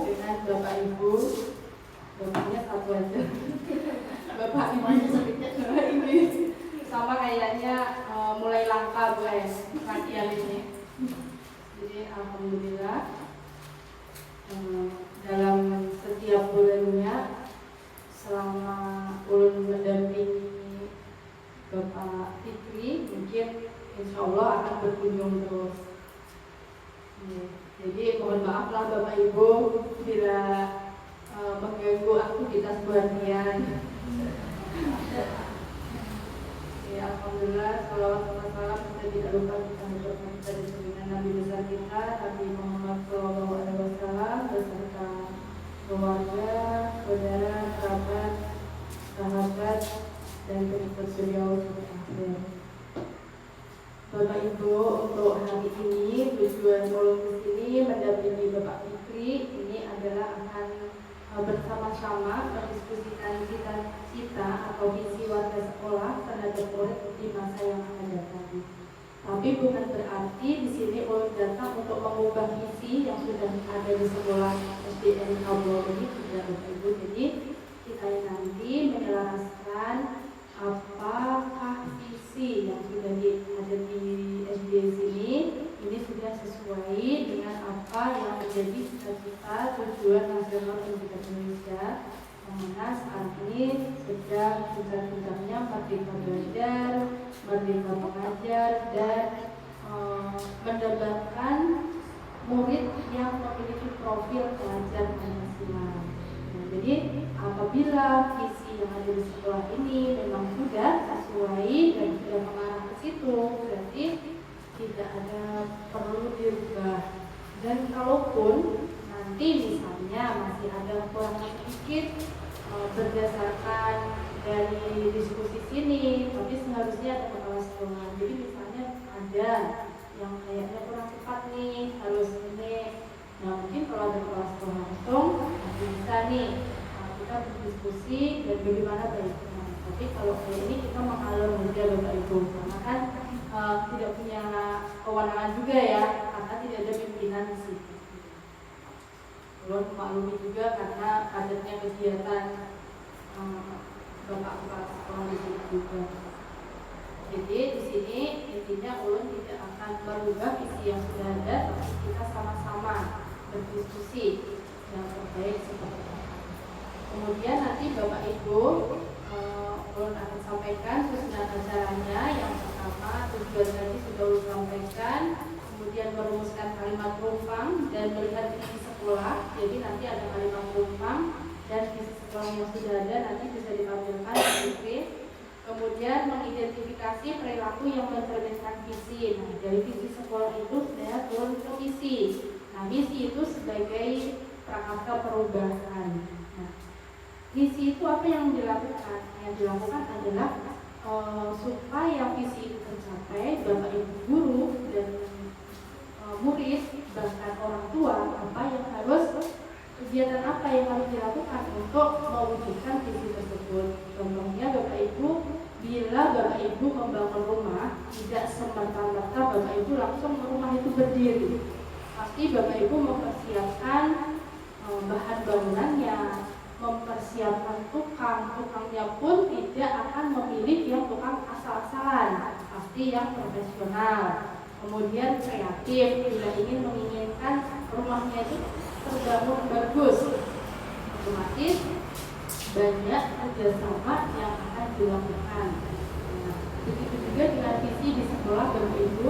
dengan Bapak Ibu. Bapaknya satu aja. Bapak Ibu ini sama kayaknya mulai langka gue latihan ini. Jadi alhamdulillah dalam setiap bulannya selama ulun mendampingi Bapak Fikri, mungkin insya Allah akan berkunjung terus. Jadi mohon maaflah Bapak Ibu bila mengganggu aktivitas buatian. Ya, alhamdulillah, salawat dan salam kita tidak lupa kita mengucapkan kepada junjungan Nabi besar kita Nabi Muhammad SAW beserta keluarga, saudara, kerabat, sahabat, dan pengikut beliau sampai akhir. Bapak Ibu, untuk hari ini tujuan ulun ke sini mendampingi Bapak Fikri ini adalah akan bersama-sama mendiskusikan cita-cita atau visi warga sekolah terhadap murid di masa yang akan datang. Tapi bukan berarti di sini ulun datang untuk mengubah visi yang sudah ada di sekolah SDN Kabul ini, tidak Bapak Ibu. Jadi kita nanti menyelaraskan apakah visi yang sudah ada di SD sini ini sudah sesuai dengan apa yang menjadi cita-cita tujuan nasional pendidikan Indonesia, yang mana saat ini sedang puncak-puncaknya merdeka belajar, merdeka mengajar, dan mendapatkan murid yang memiliki profil pelajar Pancasila. Jadi apabila visi yang ada di sekolah ini memang sudah sesuai dan sudah mengarah ke situ, berarti tidak ada perlu dirubah. Dan kalaupun nanti misalnya masih ada kurang sedikit berdasarkan dari diskusi sini, tapi seharusnya ada kepala sekolah. Jadi misalnya ada yang kayaknya kurang tepat nih, harus ini. Nah mungkin kalau ada kepala sekolah langsung bisa nih kita berdiskusi dan bagaimana baiknya. Tapi kalau kayak ini kita mengalur saja Bapak Ibu, karena kan tidak punya kewenangan juga ya, karena tidak ada pimpinan di situ. Belum maklumi juga karena padatnya kegiatan Bapak kepala sekolah di sini juga. Jadi di sini intinya ulun tidak akan merubah visi yang sudah ada, tapi kita sama-sama berdiskusi yang terbaik seperti apa. Kemudian nanti Bapak Ibu ulun akan sampaikan susunan acaranya. Yang pertama tujuan tadi sudah ulun sampaikan, kemudian merumuskan kalimat perumpang dan melihat visi sekolah. Jadi nanti ada kalimat perumpang dan visi sekolah yang sudah ada nanti bisa ditampilkan di screen. Kemudian mengidentifikasi perilaku yang mencerminkan visi. Nah, dari visi sekolah itu saya turun ke misi. Nah, misi itu sebagai prakaka perubahan. Nah, misi itu apa yang dilakukan? Yang dilakukan adalah supaya visi itu tercapai, Bapak Ibu guru dan murid bahkan orang tua kegiatan apa yang harus dilakukan untuk mewujudkan visi tersebut. Contohnya Bapak Ibu, bila Bapak Ibu membangun rumah, tidak semerta-merta Bapak Ibu langsung rumah itu berdiri. Pasti Bapak Ibu mempersiapkan bahan bangunannya, mempersiapkan tukangnya pun tidak akan memilih yang tukang asal-asalan, pasti yang profesional. Kemudian kreatif, bila ingin menginginkan rumahnya itu terbangun bagus, otomatis banyak kerjasama yang akan dilakukan. Nah, begitu juga dengan visi di sekolah Bapak Ibu.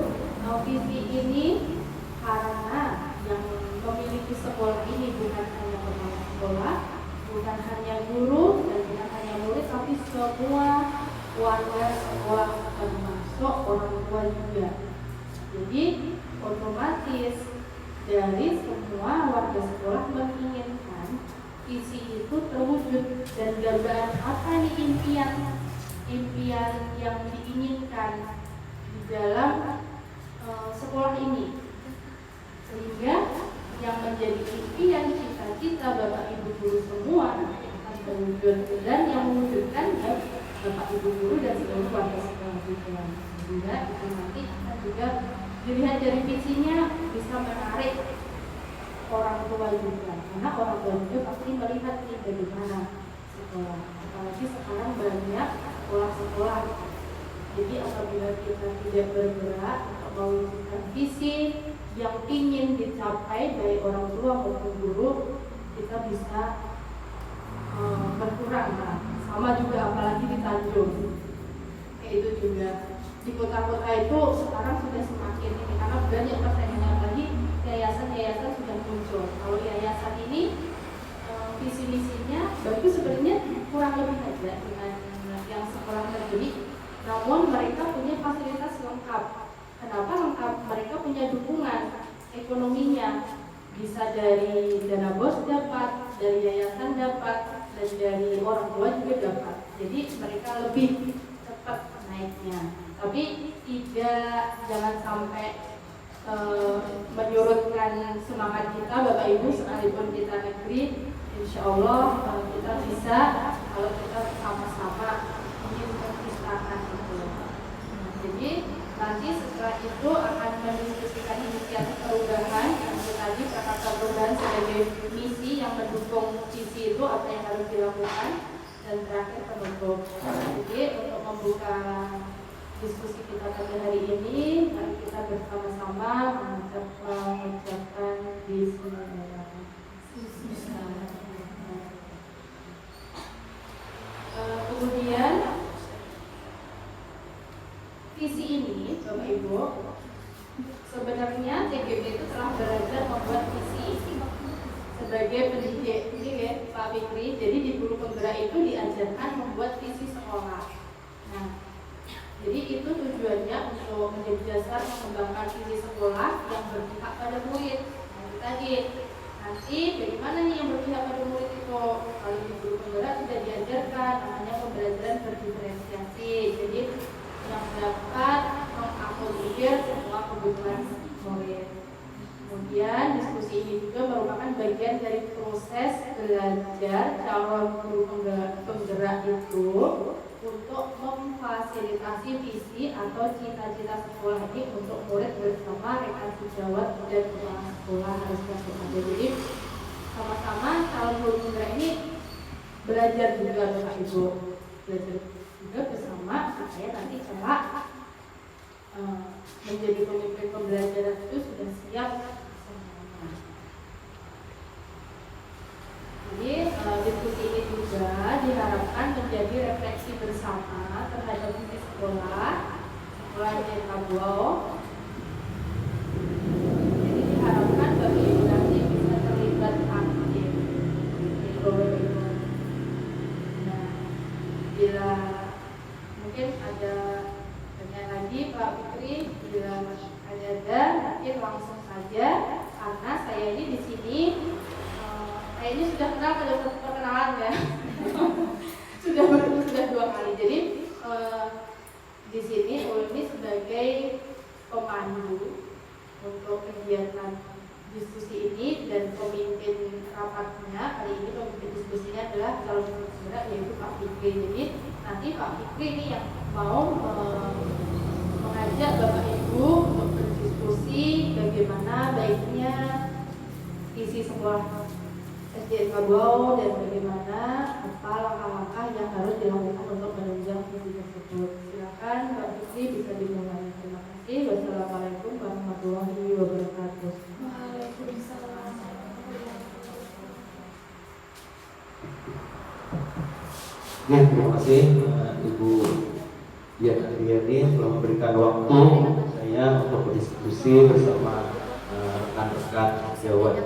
Visi ini karena yang memiliki sekolah ini bukan hanya kepala sekolah, bukan hanya guru dan bukan hanya murid, tapi semua warga sekolah termasuk orang tua juga. Jadi otomatis dari semua warga sekolah menginginkan visi itu terwujud, dan gambaran apa nih impian yang diinginkan di dalam sekolah ini, sehingga yang menjadi impian cita-cita Bapak Ibu guru semua akan terwujud, dan yang mewujudkan ya Bapak Ibu guru dan seluruh warga sekolah juga. Sehingga itu nanti akan juga dilihat dari visinya bisa menarik orang tua juga, karena orang tua juga pasti melihat nih bagaimana sekolah. Apalagi sekarang banyak sekolah-sekolah. Jadi apabila kita tidak bergerak untuk mewujudkan visi yang ingin dicapai dari orang tua maupun guru, kita bisa berkurang. Nah, sama juga apalagi di Tanjung, kayak itu juga di kota-kota itu sekarang sudah semakin ini karena banyak persaingan, lagi yayasan-yayasan sudah muncul. Kalau yayasan ini visi misinya bagus sebenarnya, kurang lebih aja dengan yang sekolah negeri, namun mereka punya fasilitas lengkap. Kenapa lengkap? Mereka punya dukungan ekonominya, bisa dari dana bos dapat, dari yayasan dapat, dan dari orang tua juga dapat. Jadi mereka lebih cepat naiknya. Tapi jangan sampai menyurutkan semangat kita Bapak Ibu, sekalipun kita negeri, insya Allah kita bisa kalau kita sama-sama ingin menistahkan itu. Jadi nanti setelah itu akan mendiskusikan inisiatif perubahan yang tadi Prakarsa Perubahan sebagai misi yang mendukung visi itu apa yang harus dilakukan, dan terakhir penutup. Jadi untuk membuka diskusi kita pada hari ini, mari kita bersama-sama mengucapkan bismillah. Kemudian visi ini, Bapak Ibu, sebenarnya TGB itu telah belajar membuat visi sebagai pendidik. Ini ya Pak Fikri, jadi di guru penggerak itu diajarkan membuat visi sekolah. Nah, jadi itu tujuannya untuk menjadi dasar mengembangkan visi sekolah yang berpihak pada murid. Nah, tadi nanti bagaimana nih yang berpihak pada murid itu? Kalau di guru penggerak sudah diajarkan namanya pembelajaran berdiferensiasi. Jadi yang dapat mengakomodir semua kebutuhan murid. Kemudian diskusi ini juga merupakan bagian dari proses belajar calon guru penggerak itu untuk memfasilitasi visi atau cita-cita sekolah ini untuk murid bersama rekan sejawat dan kepala sekolah harusnya ada. Jadi sama-sama calon guru penggerak ini belajar juga Bapak Ibu, belajar juga bersama supaya nanti kelak menjadi pemimpin pembelajaran itu sudah siap semuanya. Jadi diskusi ini juga diharapkan menjadi refleksi bersama terhadap visi sekolah yang Kabuau. Jadi diharapkan bagi ibu nanti bisa terlibat aktif. Nah, bila mungkin ada pertanyaan lagi Pak Fikri, bila ada nanti langsung saja, karena saya ini di sini ini sudah kenal pada perkenalan ya. sudah 2 kali. Jadi di sini Ulmi sebagai pemandu untuk kegiatan diskusi ini dan pemimpin rapatnya. Kali ini pemimpin diskusinya adalah calon penggerak yaitu Pak Fikri. Jadi nanti Pak Fikri ini yang mau mengajak Bapak Ibu untuk berdiskusi bagaimana baiknya visi sekolah SDN Kabuau dan bagaimana apa langkah-langkah yang harus dilakukan untuk menunjang visi tersebut. Silakan Mbak Fikri bisa dimulai. Terima kasih. Wassalamualaikum warahmatullahi wabarakatuh. Waalaikumsalam. Ya, terima kasih Ibu Dian Andriani telah memberikan waktu saya untuk berdiskusi bersama rekan-rekan sejawat.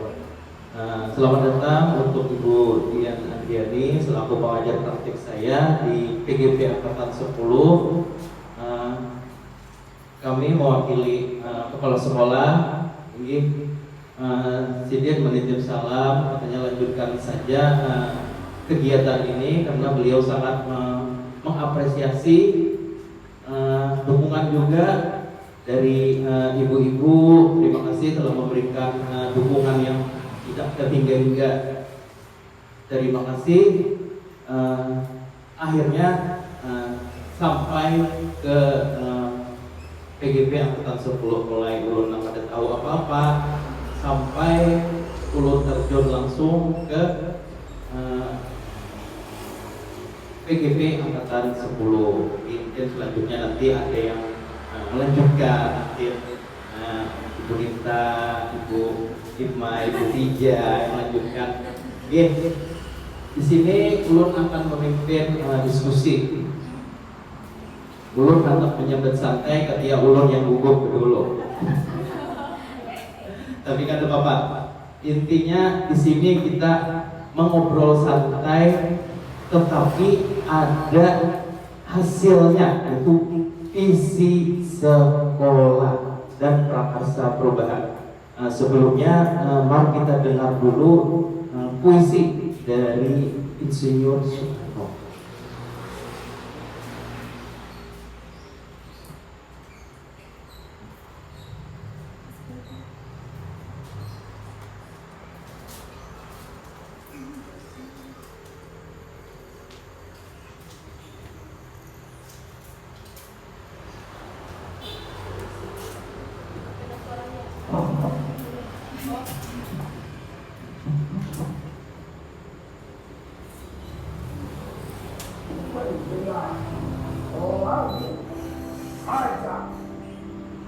Selamat datang untuk Ibu Dian Andriani selaku pengajar praktik saya di PGP Angkatan 10. Kami mewakili kepala sekolah. Ini Sidin menitip salam, katanya lanjutkan saja kegiatan ini karena beliau sangat mengapresiasi dukungan juga dari ibu-ibu. Terima kasih telah memberikan dukungan yang tidak terhingga-hingga. Terima kasih. Akhirnya sampai ke PGP Angkatan 10, mulai belum ada tahu apa-apa sampai ulun terjun langsung ke PGP angkatan 10. Mungkin selanjutnya nanti ada yang melanjutkan, mungkin Ibu Nita, Ibu Hikmah, Ibu Tija yang melanjutkan. Di sini ulun akan memimpin diskusi. Ulun akan menyambut santai ketika ulun yang gugup dulu. Tapi kata Bapak, intinya di sini kita mengobrol santai, tetapi ada hasilnya, yaitu visi sekolah dan prakarsa perubahan. Sebelumnya, mari kita dengar dulu puisi dari Insinyur Soekarno.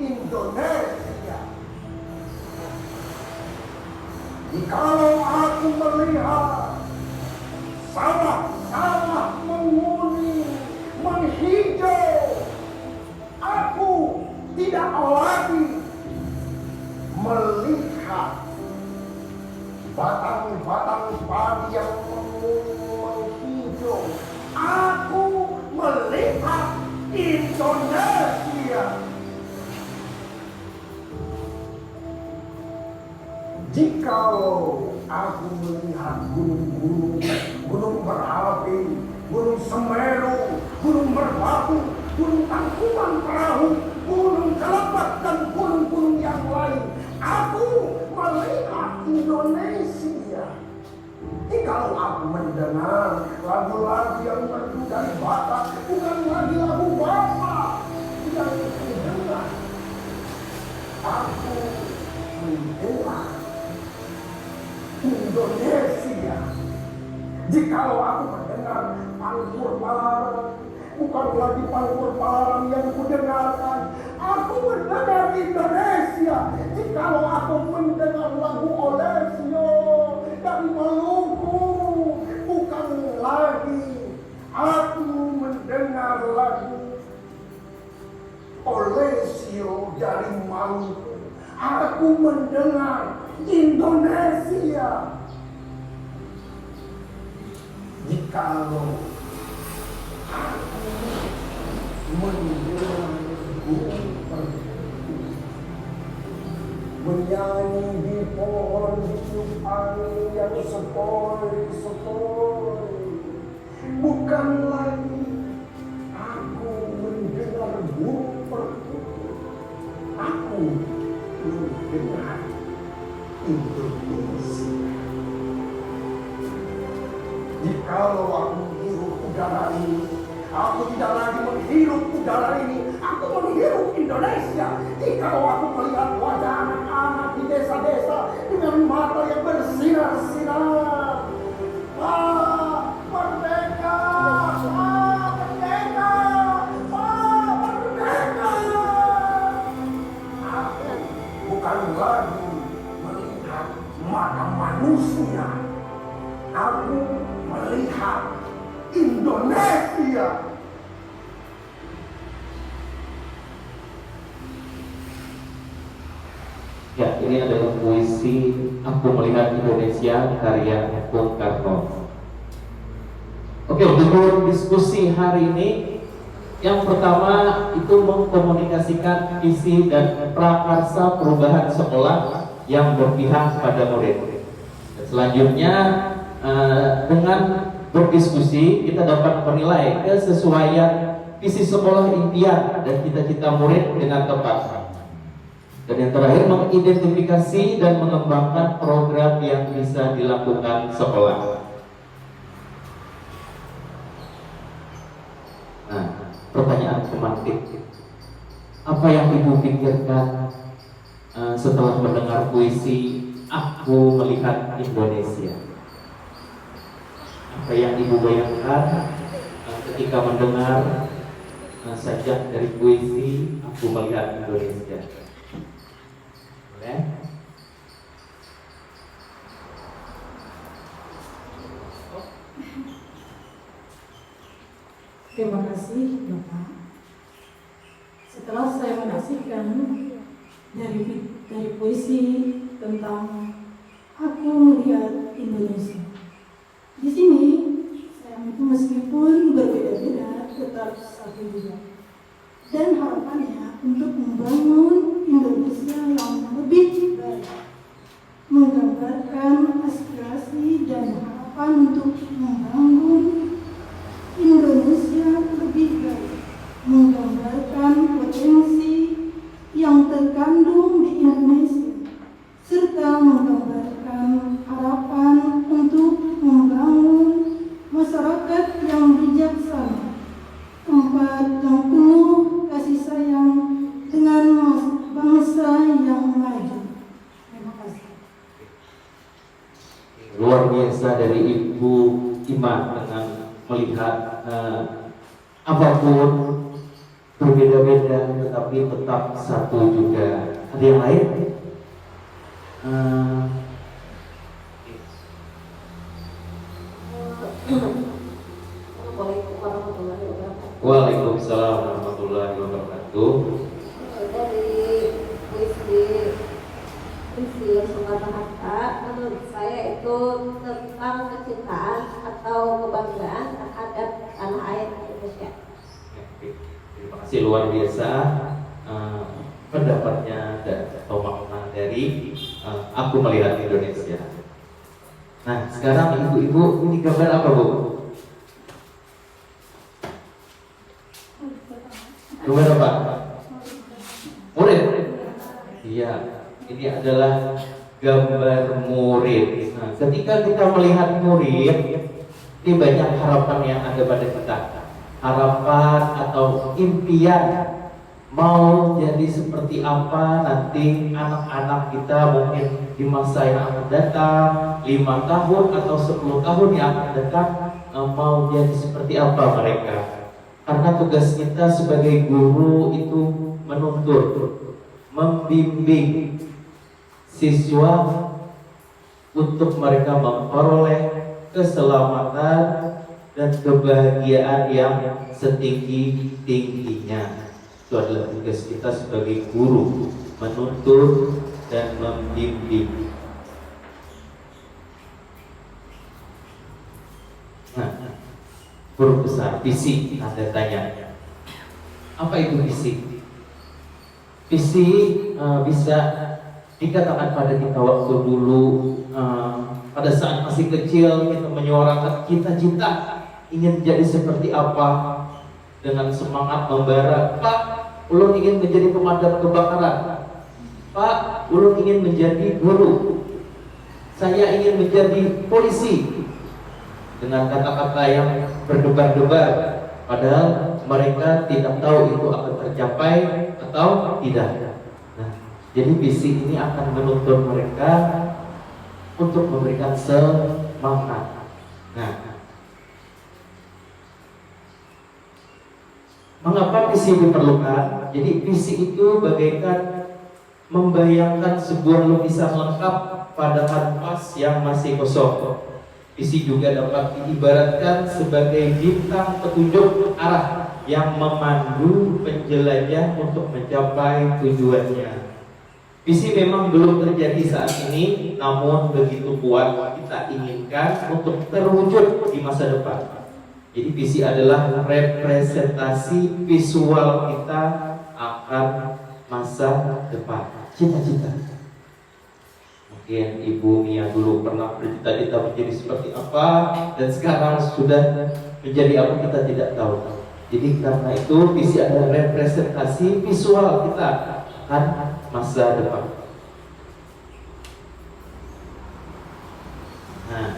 Indonesia. Jikalau aku melihat sawah-sawah menguning, menghijau, aku tidak lagi melihat batang-batang padi yang menghijau. Aku melihat Indonesia. Jikalau aku melihat gunung-gunung, gunung berapi, gunung Semeru, gunung Merbabu, gunung Tangkuban Perahu, gunung Kelebat, dan gunung-gunung yang lain, aku melihat Indonesia. Jikalau aku mendengar lagu-lagu yang merdu dari Batak, bukan lagi lagu Bapak yang mendengar, aku mendengar Indonesia. Jikalau aku mendengar pangkur Palaran, bukan lagi pangkur Palaran yang kudengarkan, aku mendengar Indonesia. Jikalau aku mendengar lagu Olesio dari Maluku, bukan lagi aku mendengar lagu Olesio dari Maluku, aku mendengar Indonesia. Jikalau aku mendengar burung menyanyi di pohon hidup angin yang sepoi-sepoi, bukan lagi aku mendengar burung perkutut, aku mendengar Indonesia. Jikalau aku menghirup udara ini, aku tidak lagi menghirup udara ini, aku menghirup Indonesia. Jikalau aku melihat wajah anak-anak di desa-desa dengan mata yang bersinar-sinar, wah, merdeka, wah, merdeka, wah, merdeka. Aku bukan lagi melihat mata manusia, aku melihat Indonesia. Ya, ini adalah puisi Aku Melihat Indonesia karya Bung Karno. Oke, judul diskusi hari ini yang pertama itu mengkomunikasikan visi dan prakarsa perubahan sekolah yang berpihak pada murid. Dan selanjutnya dengan berdiskusi kita dapat menilai kesesuaian visi sekolah impian dan cita-cita murid dengan tepat. Dan yang terakhir mengidentifikasi dan mengembangkan program yang bisa dilakukan sekolah. Nah, pertanyaan pemantik, apa yang Ibu pikirkan setelah mendengar puisi Aku melihat Indonesia. Apa yang ibu bayangkan ketika mendengar sajak dari puisi Aku Melihat Indonesia? Boleh? Terima kasih Bapak. Setelah saya menyaksikan dari puisi tentang Aku Melihat Indonesia, di sini saya itu meskipun berbeda-beda tetap satu juga, dan harapannya untuk membangun Indonesia yang lebih baik, menggambarkan aspirasi dan harapan untuk membangun Indonesia lebih baik, menggambarkan potensi yang terkandung di Indonesia, serta menggambarkan harapan untuk membangun masyarakat yang bijaksana, tempat yang penuh kasih sayang dengan bangsa yang maju. Terima kasih. Luar biasa dari Ibu Iman dengan melihat apapun berbeda-beda tetapi tetap satu juga. Ada yang lain? Waalaikumsalam warahmatullahi wabarakatuh. Dari puisi Soekarno-Hatta, menurut saya itu tentang kecintaan atau kebanggaan terhadap tanah air Indonesia. Terima kasih, luar biasa pendapatnya atau makna dari Aku Melihat Indonesia. Nah, sekarang ibu-ibu ini gambar apa, Bu? Gambar apa? Murid. Iya, ini adalah gambar murid. Nah, ketika kita melihat murid, ini banyak harapan yang ada pada kita. Harapan atau impian mau jadi seperti apa nanti anak-anak kita mungkin di masa yang akan datang, 5 tahun atau 10 tahun yang akan datang, mau jadi seperti apa mereka. Karena tugas kita sebagai guru itu menuntut, membimbing siswa untuk mereka memperoleh keselamatan dan kebahagiaan yang setinggi-tingginya. Itu adalah tugas kita sebagai guru, menuntut dan membimbing. Nah, huruf besar, visi, ada tanya. Apa itu visi? Visi bisa dikatakan pada kita waktu dulu, pada saat masih kecil kita menyuarakan cita-cita ingin jadi seperti apa, dengan semangat membara. Pak, ulun ingin menjadi pemadam kebakaran. Pak, ulun ingin menjadi guru. Saya ingin menjadi polisi. Dengan kata-kata yang berdebar-debar, padahal mereka tidak tahu itu akan tercapai atau tidak. Nah, jadi visi ini akan menuntun mereka untuk memberikan semangat. Nah, mengapa visi diperlukan? Jadi visi itu bagaikan membayangkan sebuah lukisan lengkap pada kanvas yang masih kosong. Visi juga dapat diibaratkan sebagai bintang petunjuk arah yang memandu penjelajah untuk mencapai tujuannya. Visi memang belum terjadi saat ini, namun begitu kuat kita inginkan untuk terwujud di masa depan. Jadi visi adalah representasi visual kita akan masa depan, cita-cita. Mungkin Ibu Mia dulu pernah bercita-cita menjadi seperti apa, dan sekarang sudah menjadi apa kita tidak tahu. Jadi karena itu visi adalah representasi visual kita akan masa depan. Nah,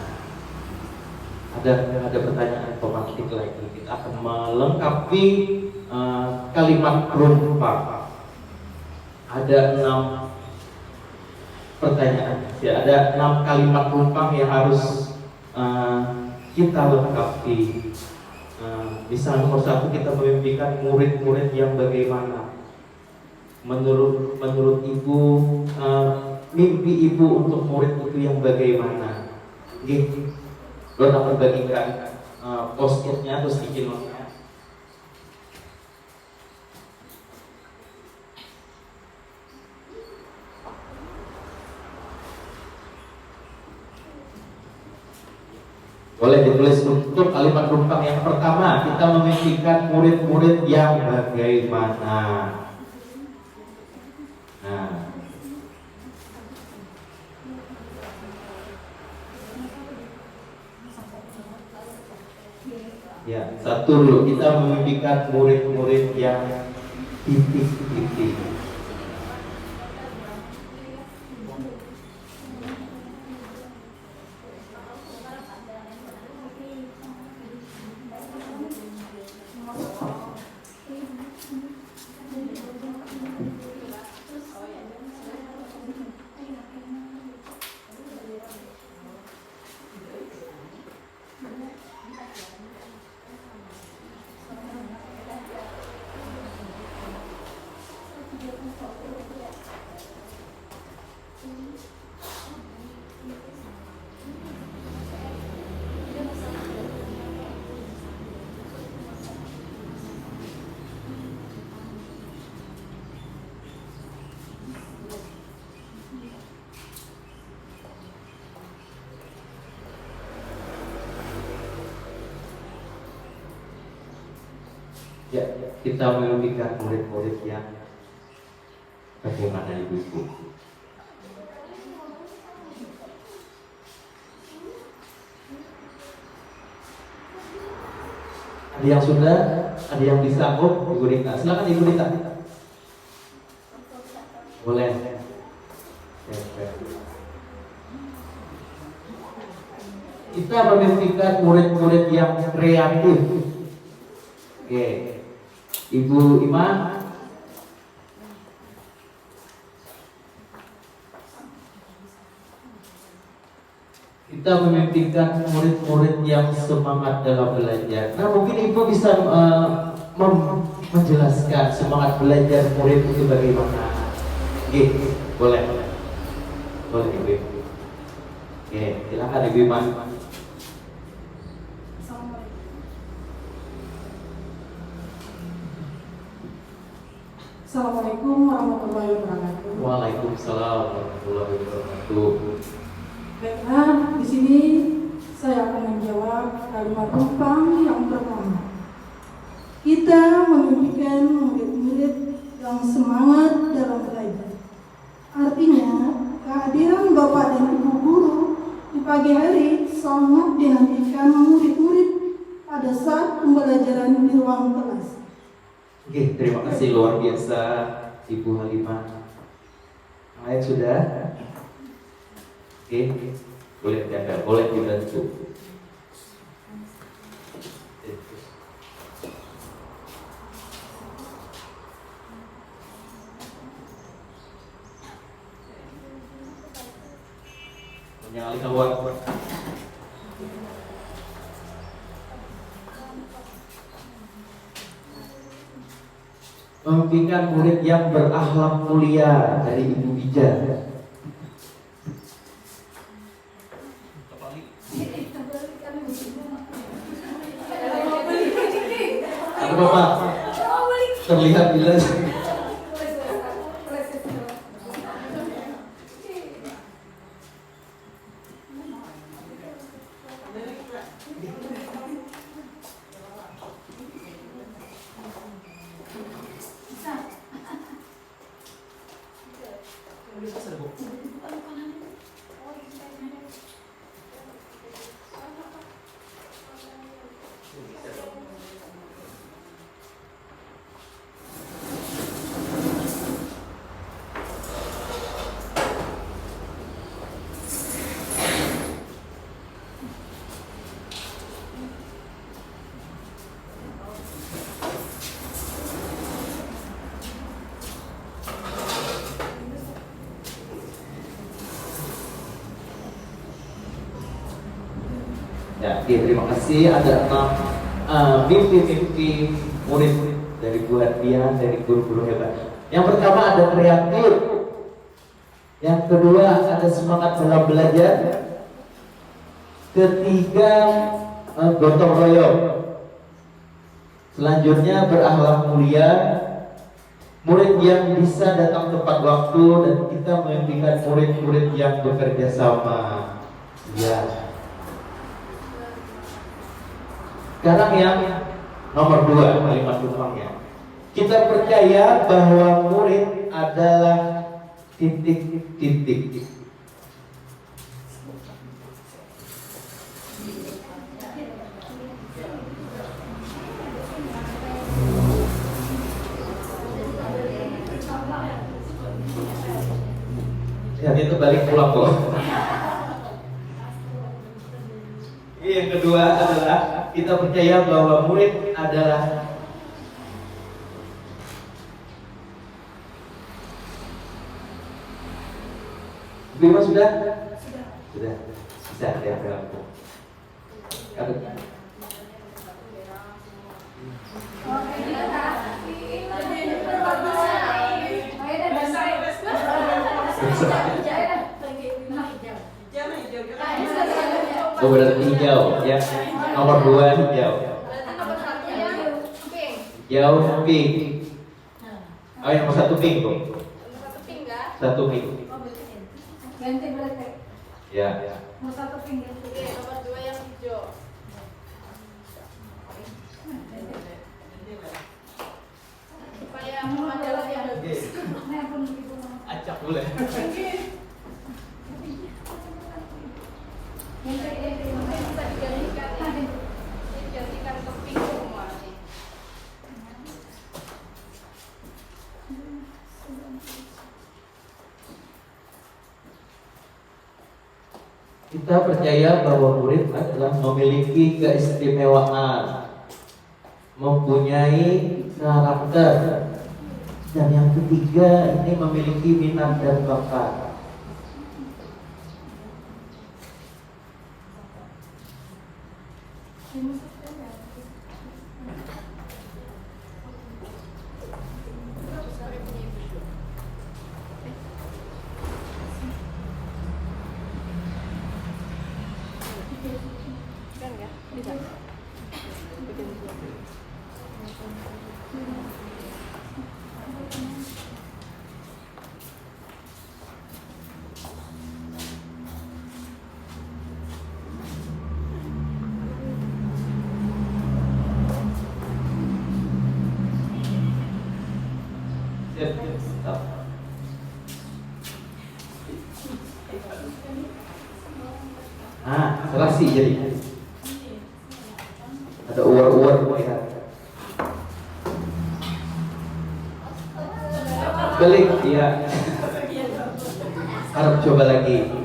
ada pertanyaan pemantik lagi. Kita akan melengkapi kalimat rumpa. Ada 6 pertanyaan. Ya, ada 6 kalimat numpang yang harus kita lengkapi. Misalnya nomor 1, kita memimpikan murid-murid yang bagaimana. Menurut ibu, mimpi ibu untuk murid itu yang bagaimana? Oke, lo dapat bagikan post-it-nya atau sticky note-nya. Boleh ditulis untuk kalimat numpang yang pertama. Kita memimpikan murid-murid yang bagaimana. Nah, ya, satu dulu. Kita memimpikan murid-murid yang titik-titik. Ya, kita memimpikan murid-murid yang bagaimana ibu-ibu. Ada yang sudah, ada yang bisa. Ibu Rita, silakan Ibu Rita. Boleh. Kita memimpikan murid-murid yang kreatif. Oke, Ibu Ima. Kita memimpikan murid-murid yang semangat dalam belajar. Nah, mungkin Ibu bisa menjelaskan semangat belajar murid itu bagaimana. Oke, boleh Ibu. Oke, silakan Ibu Ima. Assalamualaikum warahmatullahi wabarakatuh. Waalaikumsalam warahmatullahi wabarakatuh. Baiklah, di sini saya akan menjawab kalimat numpang yang pertama. Kita memimpikan murid-murid yang semangat dalam belajar. Artinya, kehadiran Bapak dan Ibu guru di pagi hari sangat dinantikan murid-murid pada saat pembelajaran di ruang kelas. Oke, terima kasih luar biasa Ibu Halimah. Lain sudah? Oke, boleh diambil, boleh dibantu. Menyalakan waktu. Memimpikan murid yang berakhlak mulia dari Ibu Bija. Ada Bapak terlihat jelas. Ya, oke, terima kasih. Ada 6 mimpi-mimpi murid dari Bu Hadian, dari guru-guru hebat. Yang pertama ada kreatif. Yang kedua ada semangat dalam belajar. Ketiga gotong royong. Selanjutnya berakhlak mulia. Murid yang bisa datang tepat waktu, dan kita memimpikan murid-murid yang bekerja sama. Ya. Sekarang yang nomor 2, kalimat tumpangnya. Kita percaya bahwa murid adalah titik-titik. Jadi itu balik pulang kok. Yang kedua adalah kita percaya bahwa murid adalah Bima sudah? Sudah. Bisa ya, aku. Oh, berarti hijau ya. Nomor 2 hijau. Hijau pink. Oh, yang nomor 1 pink kok. 1 pink. Ganti berarti. Ya. Mau 1 pink ganti. Nomor 2 yang hijau. Supaya majalah yang bagus. Acak boleh. Bisa digantikan ke pink semua nih. Kita percaya bahwa murid adalah memiliki keistimewaan, mempunyai karakter, dan yang ketiga ini memiliki minat dan bakat. Serasi jadi ada uar-uar semua ya. Balik ya. Harap coba lagi.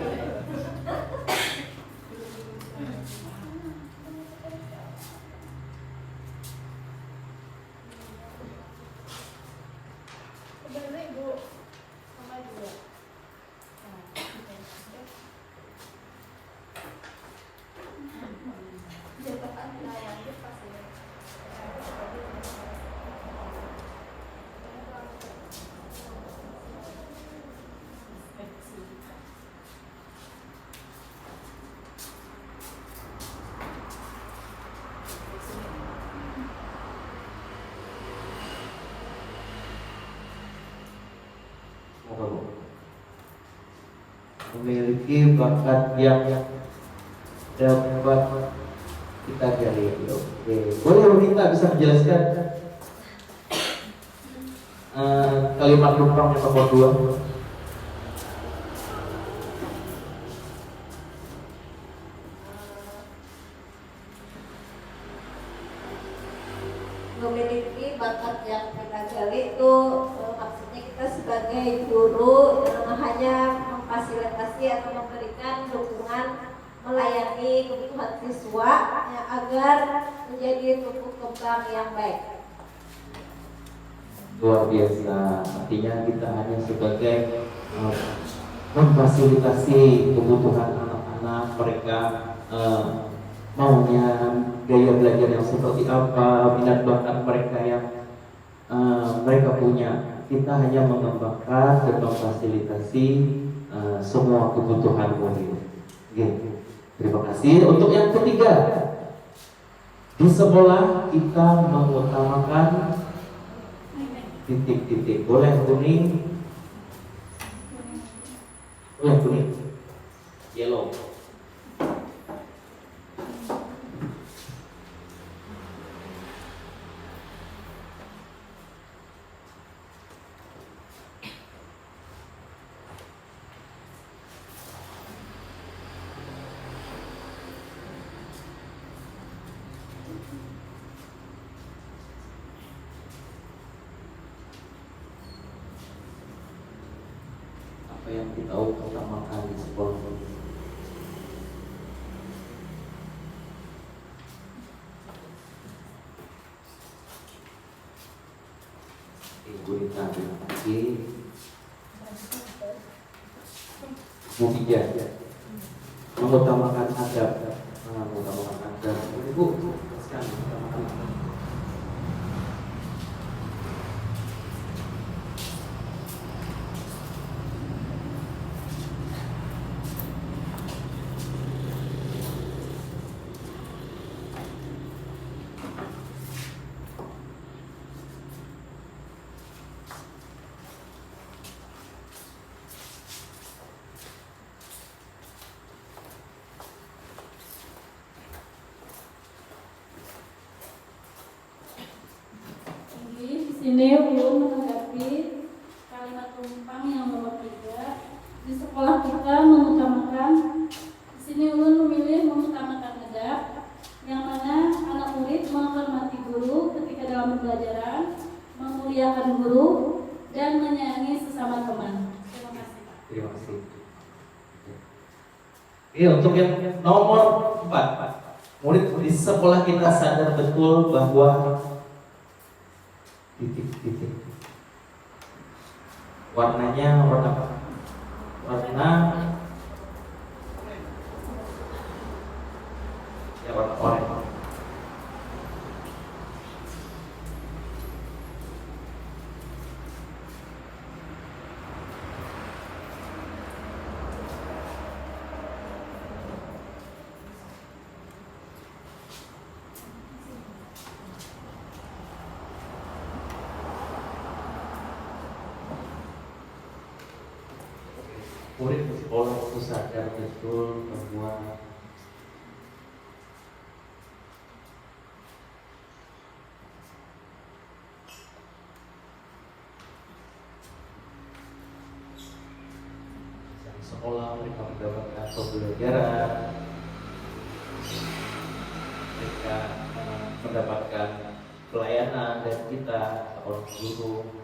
Memiliki bakat yang dapat kita gali. Oke, boleh Wanita bisa menjelaskan kalimat numpang yang nomor 2? Memiliki bakat yang kita gali itu maksudnya kita sebagai guru hanya memfasilitasi atau memberikan dukungan melayani kebutuhan siswa agar menjadi tumbuh kembang yang baik. Luar biasa. Artinya kita hanya sebagai memfasilitasi kebutuhan anak-anak mereka maunya gaya belajar yang seperti apa, minat bakat mereka yang mereka punya. Kita hanya mengembangkan dan memfasilitasi semua kebutuhan murid. Oke, terima kasih. Untuk yang ketiga, di sekolah kita mengutamakan titik-titik. Boleh kuning? Boleh kuning? Yellow. Apa yang kita utamakan di sekolah ini? Ibu Rita, terima kasih. Bu Pija, mengutamakan adab, mengutamakan adab. Ibu, sekarang mengutamakan adab. Di sini ulun menanggapi kalimat tumpang yang nomor 3. Di sekolah kita mengutamakan. Di sini ulun memilih mengutamakan adab, yang mana anak murid menghormati guru ketika dalam pembelajaran, memuliakan guru, dan menyayangi sesama teman. Terima kasih, Pak. Terima kasih. Oke, untuk yang nomor 4, murid di sekolah kita sadar betul bahwa titik-titik warnanya warna apa? Warna ya, warna oranye. Murid di sekolah itu sadar betul bahwa di sekolah mereka mendapatkan pembelajaran, mereka mendapatkan pelayanan dari kita seorang guru.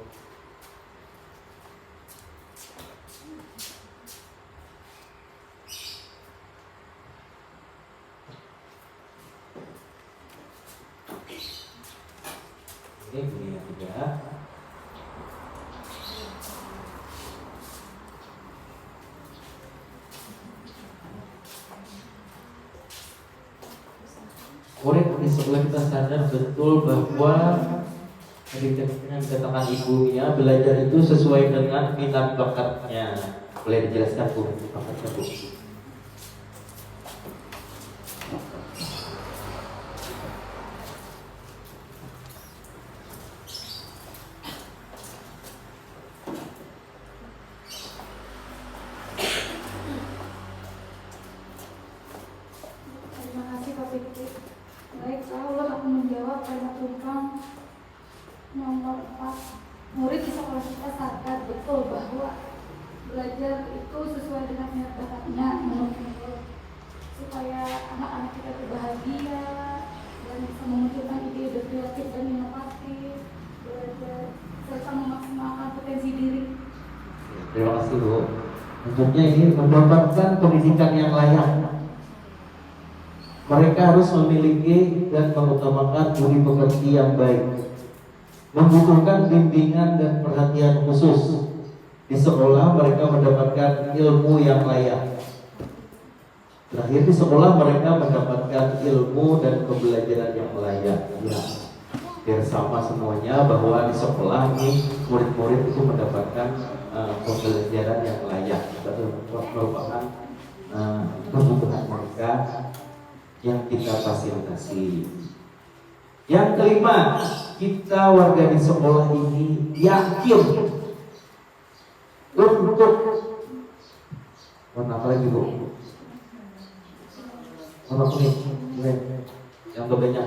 Ini bunyi yang ketiga. Murid di sekolah kita sadar betul bahwa yang dikatakan ibunya, belajar itu sesuai dengan minat bakatnya. Boleh dijelaskan Bu, bakatnya Bu? Terima kasih Pak Fikri. Baik, kalau aku menjawab kalimat tumpang nomor 4, murid di sekolah kita sadar betul bahwa belajar itu sesuai dengan minat bakatnya menurut supaya anak-anak kita itu bahagia dan bisa memunculkan ide-ide kreatif dan inovatif, belajar serta memaksimalkan potensi diri. Terima kasih Bu. Tentunya ini mendapatkan pendidikan yang layak. Mereka harus memiliki dan mengutamakan budi pekerti yang baik, membutuhkan bimbingan dan perhatian khusus. Di sekolah mereka mendapatkan ilmu yang layak. Terakhir di sekolah mereka mendapatkan ilmu dan pembelajaran yang layak. Ya, biar sama semuanya bahwa di sekolah ini murid-murid itu mendapatkan pembelajaran yang layak. Itu merupakan kebutuhan mereka yang kita fasilitasi. Yang kelima, kita warga di sekolah ini yakin untuk warna apa lagi Bu? Warna kuning, yang kebanyak.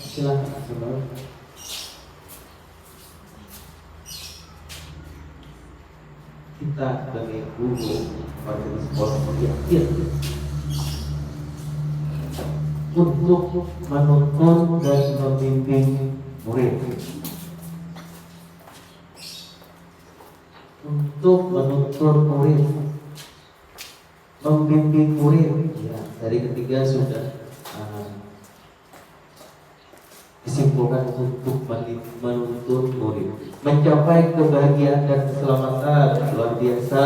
Silakan saudara. Kita sebagai guru pada sekolah yakin untuk menuntun dan membimbing murid, untuk menuntun murid, membimbing murid. Ya, dari ketiga sudah disimpulkan untuk menuntun murid mencapai kebahagiaan dan keselamatan luar biasa,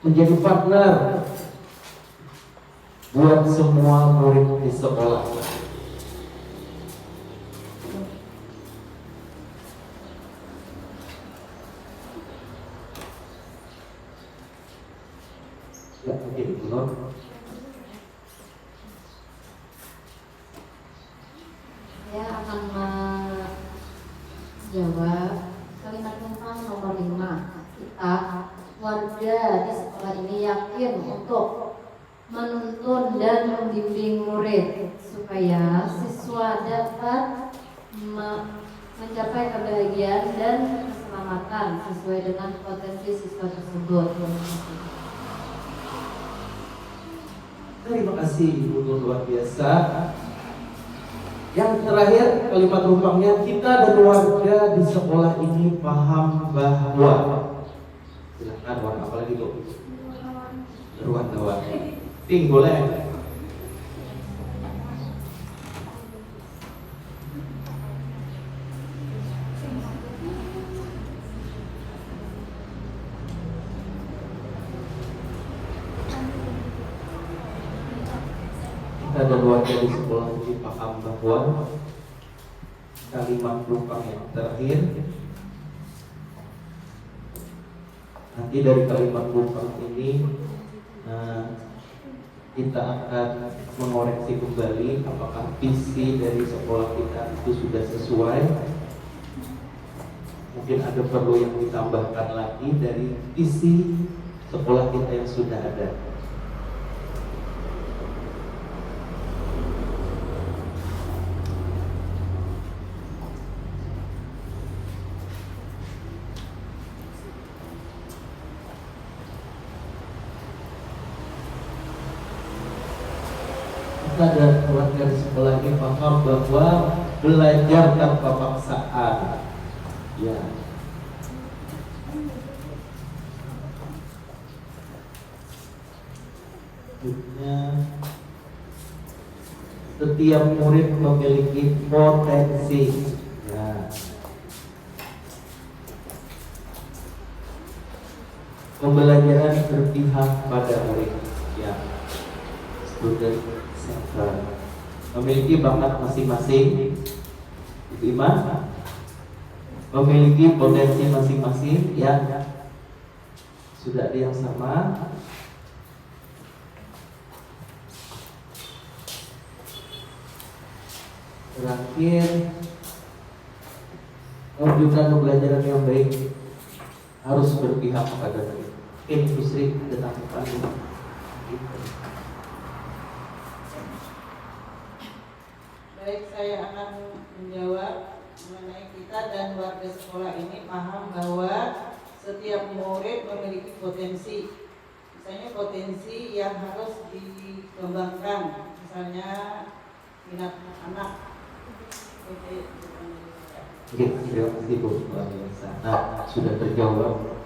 menjadi partner buat semua murid di sekolah. Ya, oke, Nur. Saya akan menjawab kalimat numpang nomor 5. Kita warga di sekolah ini yakin untuk menuntun dan membimbing murid supaya siswa dapat mencapai kebahagiaan dan keselamatan sesuai dengan potensi siswa tersebut. Terima kasih Ibu Nur, luar biasa. Yang terakhir kalimat rumpangnya, kita dan warga di sekolah ini paham bahwa, silakan warna apa lagi Bu? Berwarna-warni. Pink boleh. Kita dan warga di sekolah ini paham bahwa kalimat rumpang yang terakhir, nanti dari kalimat rumpang ini kita akan mengoreksi kembali apakah visi dari sekolah kita itu sudah sesuai. Mungkin ada perlu yang ditambahkan lagi dari visi sekolah kita yang sudah ada. Kita dan keluarga di sekolah ini paham bahwa belajar tanpa paksaan, ya, setiap murid memiliki potensi, ya. Pembelajaran berpihak pada murid, ya. Student memiliki bakat masing-masing, Iman, memiliki potensi masing-masing yang sudah ada yang sama. Terakhir, mewujudkan pembelajaran yang baik harus berpihak kepada murid. Bu Sri, datang ke depan. Baik, saya akan menjawab mengenai kita dan warga sekolah ini paham bahwa setiap murid memiliki potensi. Misalnya potensi yang harus dikembangkan, misalnya minat anak Oke, terima kasih Bu. Luar biasa. Nah, sudah terjawab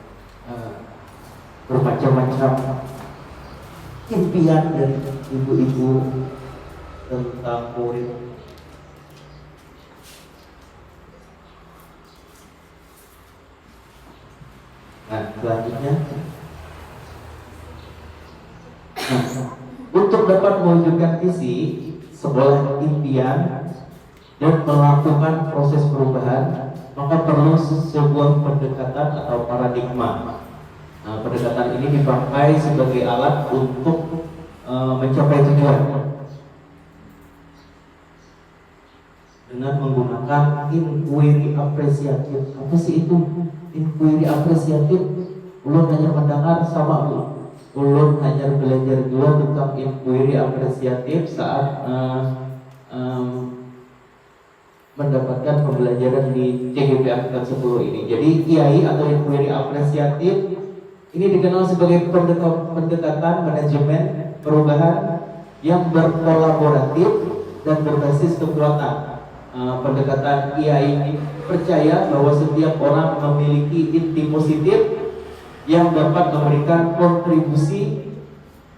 bermacam-macam impian dari ibu-ibu tentang murid. Nah, selanjutnya, untuk dapat mewujudkan visi sebuah impian dan melakukan proses perubahan, maka perlu sebuah pendekatan atau paradigma. Nah, pendekatan ini dipakai sebagai alat untuk mencapai tujuan dengan menggunakan inquiry apresiatif. Apa sih itu inquiry apresiatif? Ulun hanya mendengar sama Bu. Ulun hanya belajar dua tentang inquiry apresiatif saat mendapatkan pembelajaran di CGP Angkatan 10 ini. Jadi IAI atau inquiry apresiatif ini dikenal sebagai pendekatan manajemen perubahan yang berkolaboratif dan berbasis kekuatan. Pendekatan IAI percaya bahwa setiap orang memiliki inti positif yang dapat memberikan kontribusi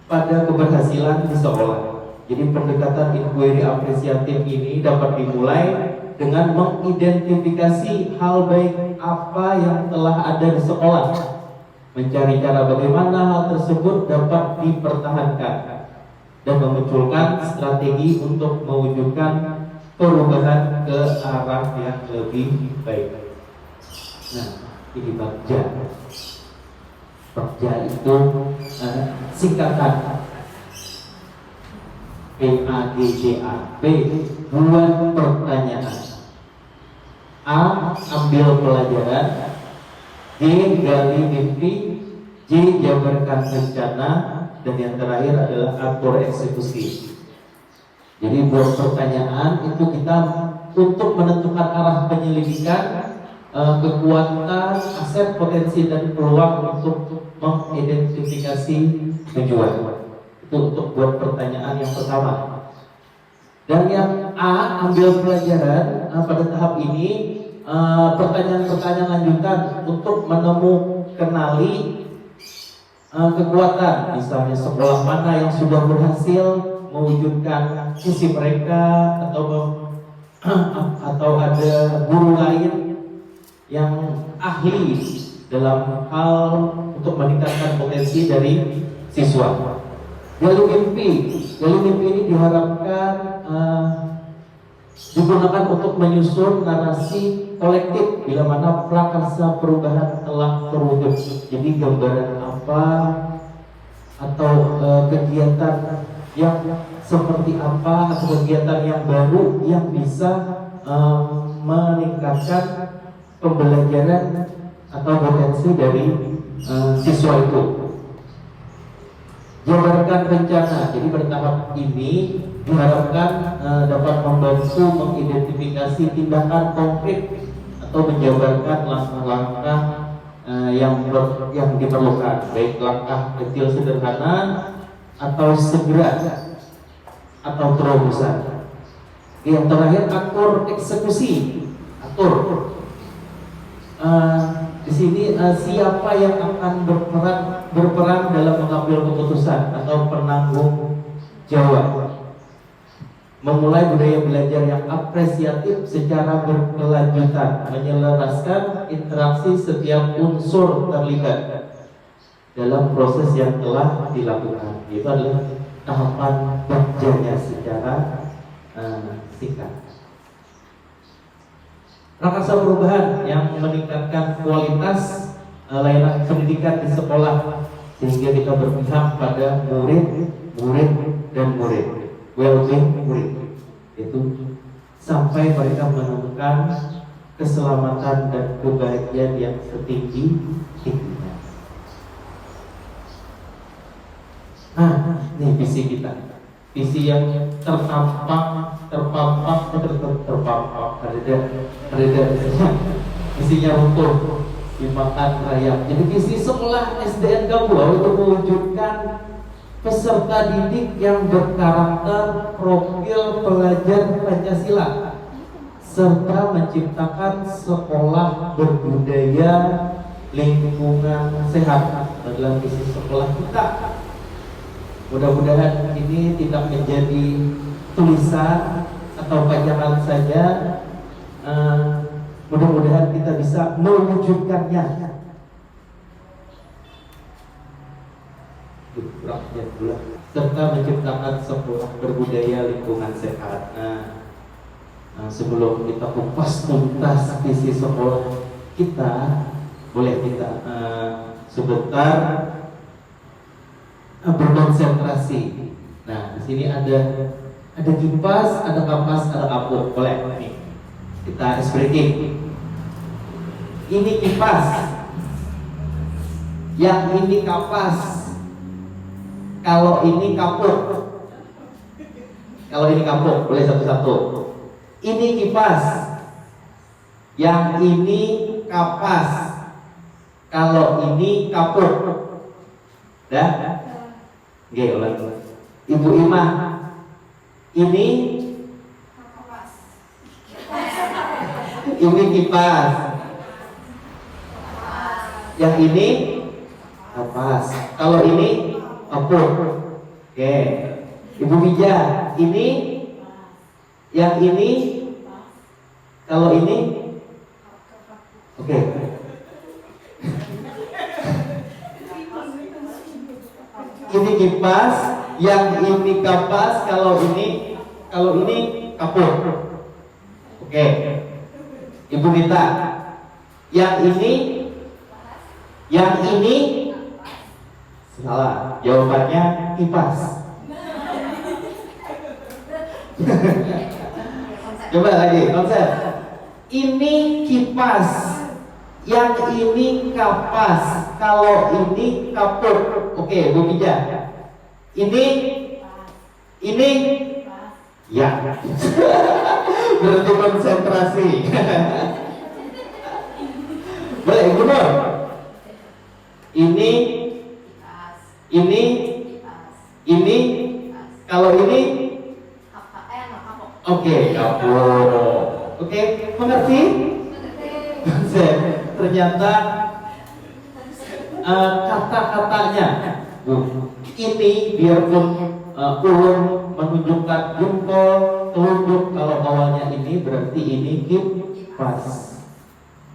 pada keberhasilan seseorang. Jadi pendekatan inquiry apresiatif ini dapat dimulai dengan mengidentifikasi hal baik apa yang telah ada di sekolah, mencari cara bagaimana hal tersebut dapat dipertahankan, dan memunculkan strategi untuk mewujudkan perubahan ke arah yang lebih baik. Nah, ini Bagja. Bagja itu singkatan PAGJA. B, buat pertanyaan. A, ambil pelajaran. D, gali mimpi. J, jabarkan rencana. Dan yang terakhir adalah atur eksekusi. Jadi buat pertanyaan itu kita untuk menentukan arah penyelidikan, kekuatan, aset, potensi, dan peluang untuk mengidentifikasi tujuan. Itu untuk buat pertanyaan yang pertama. Dan yang A, ambil pelajaran. Pada tahap ini pertanyaan-pertanyaan lanjutan untuk menemukanali kekuatan, misalnya sekolah mana yang sudah berhasil mewujudkan visi mereka, atau ada guru lain yang ahli dalam hal untuk meningkatkan potensi dari siswa. Gali mimpi ini diharapkan digunakan untuk menyusun narasi kolektif bila mana prakarsa perubahan telah terwujud. Jadi gambaran apa atau kegiatan yang seperti apa atau kegiatan yang baru yang bisa meningkatkan pembelajaran atau potensi dari siswa itu. Jabarkan rencana. Jadi bertahap ini diharapkan dapat membantu mengidentifikasi tindakan konkret atau menjabarkan langkah-langkah yang diperlukan, baik langkah kecil sederhana atau segera atau terobosan. Yang terakhir atur eksekusi. Di sini siapa yang akan berperan dalam mengambil keputusan atau penanggung jawab. Memulai budaya belajar yang apresiatif secara berkelanjutan, menyelaraskan interaksi setiap unsur terlibat dalam proses yang telah dilakukan. Itu adalah tahapan Bagjanya secara singkat. Prakarsa perubahan yang meningkatkan kualitas layanan pendidikan di sekolah sehingga kita berpihak pada murid dan murid, well-being murid, itu sampai mereka menemukan keselamatan dan kebahagiaan yang setinggi-tingginya. Nah, ini visi kita. Visi yang terpampang, visinya runtuh dimakan rayap. Jadi visi sekolah SDN Kabuau untuk mewujudkan peserta didik yang berkarakter profil pelajar Pancasila serta menciptakan sekolah berbudaya lingkungan sehat adalah visi sekolah kita. Mudah-mudahan ini tidak menjadi tulisan atau pajangan saja. Mudah-mudahan kita bisa mewujudkannya. Serta menciptakan sekolah berbudaya lingkungan sehat. Sebelum kita kupas tuntas visi sekolah kita, boleh kita sebentar berkonsentrasi. Nah, di sini ada kipas, ada kapas, ada kapur. Boleh nih. Kita breaking. Ini kipas. Yang ini kapas. Kalau ini kapur. Kalau ini kapur, boleh satu-satu. Ini kipas. Yang ini kapas. Kalau ini kapur. Dah? Oke, ulang. Ibu Imah. Ini kipas. Yang ini kapas. Kalau ini kapur. Oke. Ibu Bija, ini yang ini kalau ini oke. Ini kipas, yang ini kapas, kalau ini kapur. Oke. Ibu Nita, yang ini salah. Jawabannya kipas. Coba lagi konsep. Ini kipas, yang ini kapas, kalau ini kapur. Oke, Bu Bija. Ini ya. Berarti konsentrasi. Boleh, Ibu Nur. Ini kalau ini oke, kapur. Oke, mengerti? Ternyata kata-katanya ini biarpun ulun menunjukkan jempol, telunjuk, kalau awalnya ini berarti ini kipas,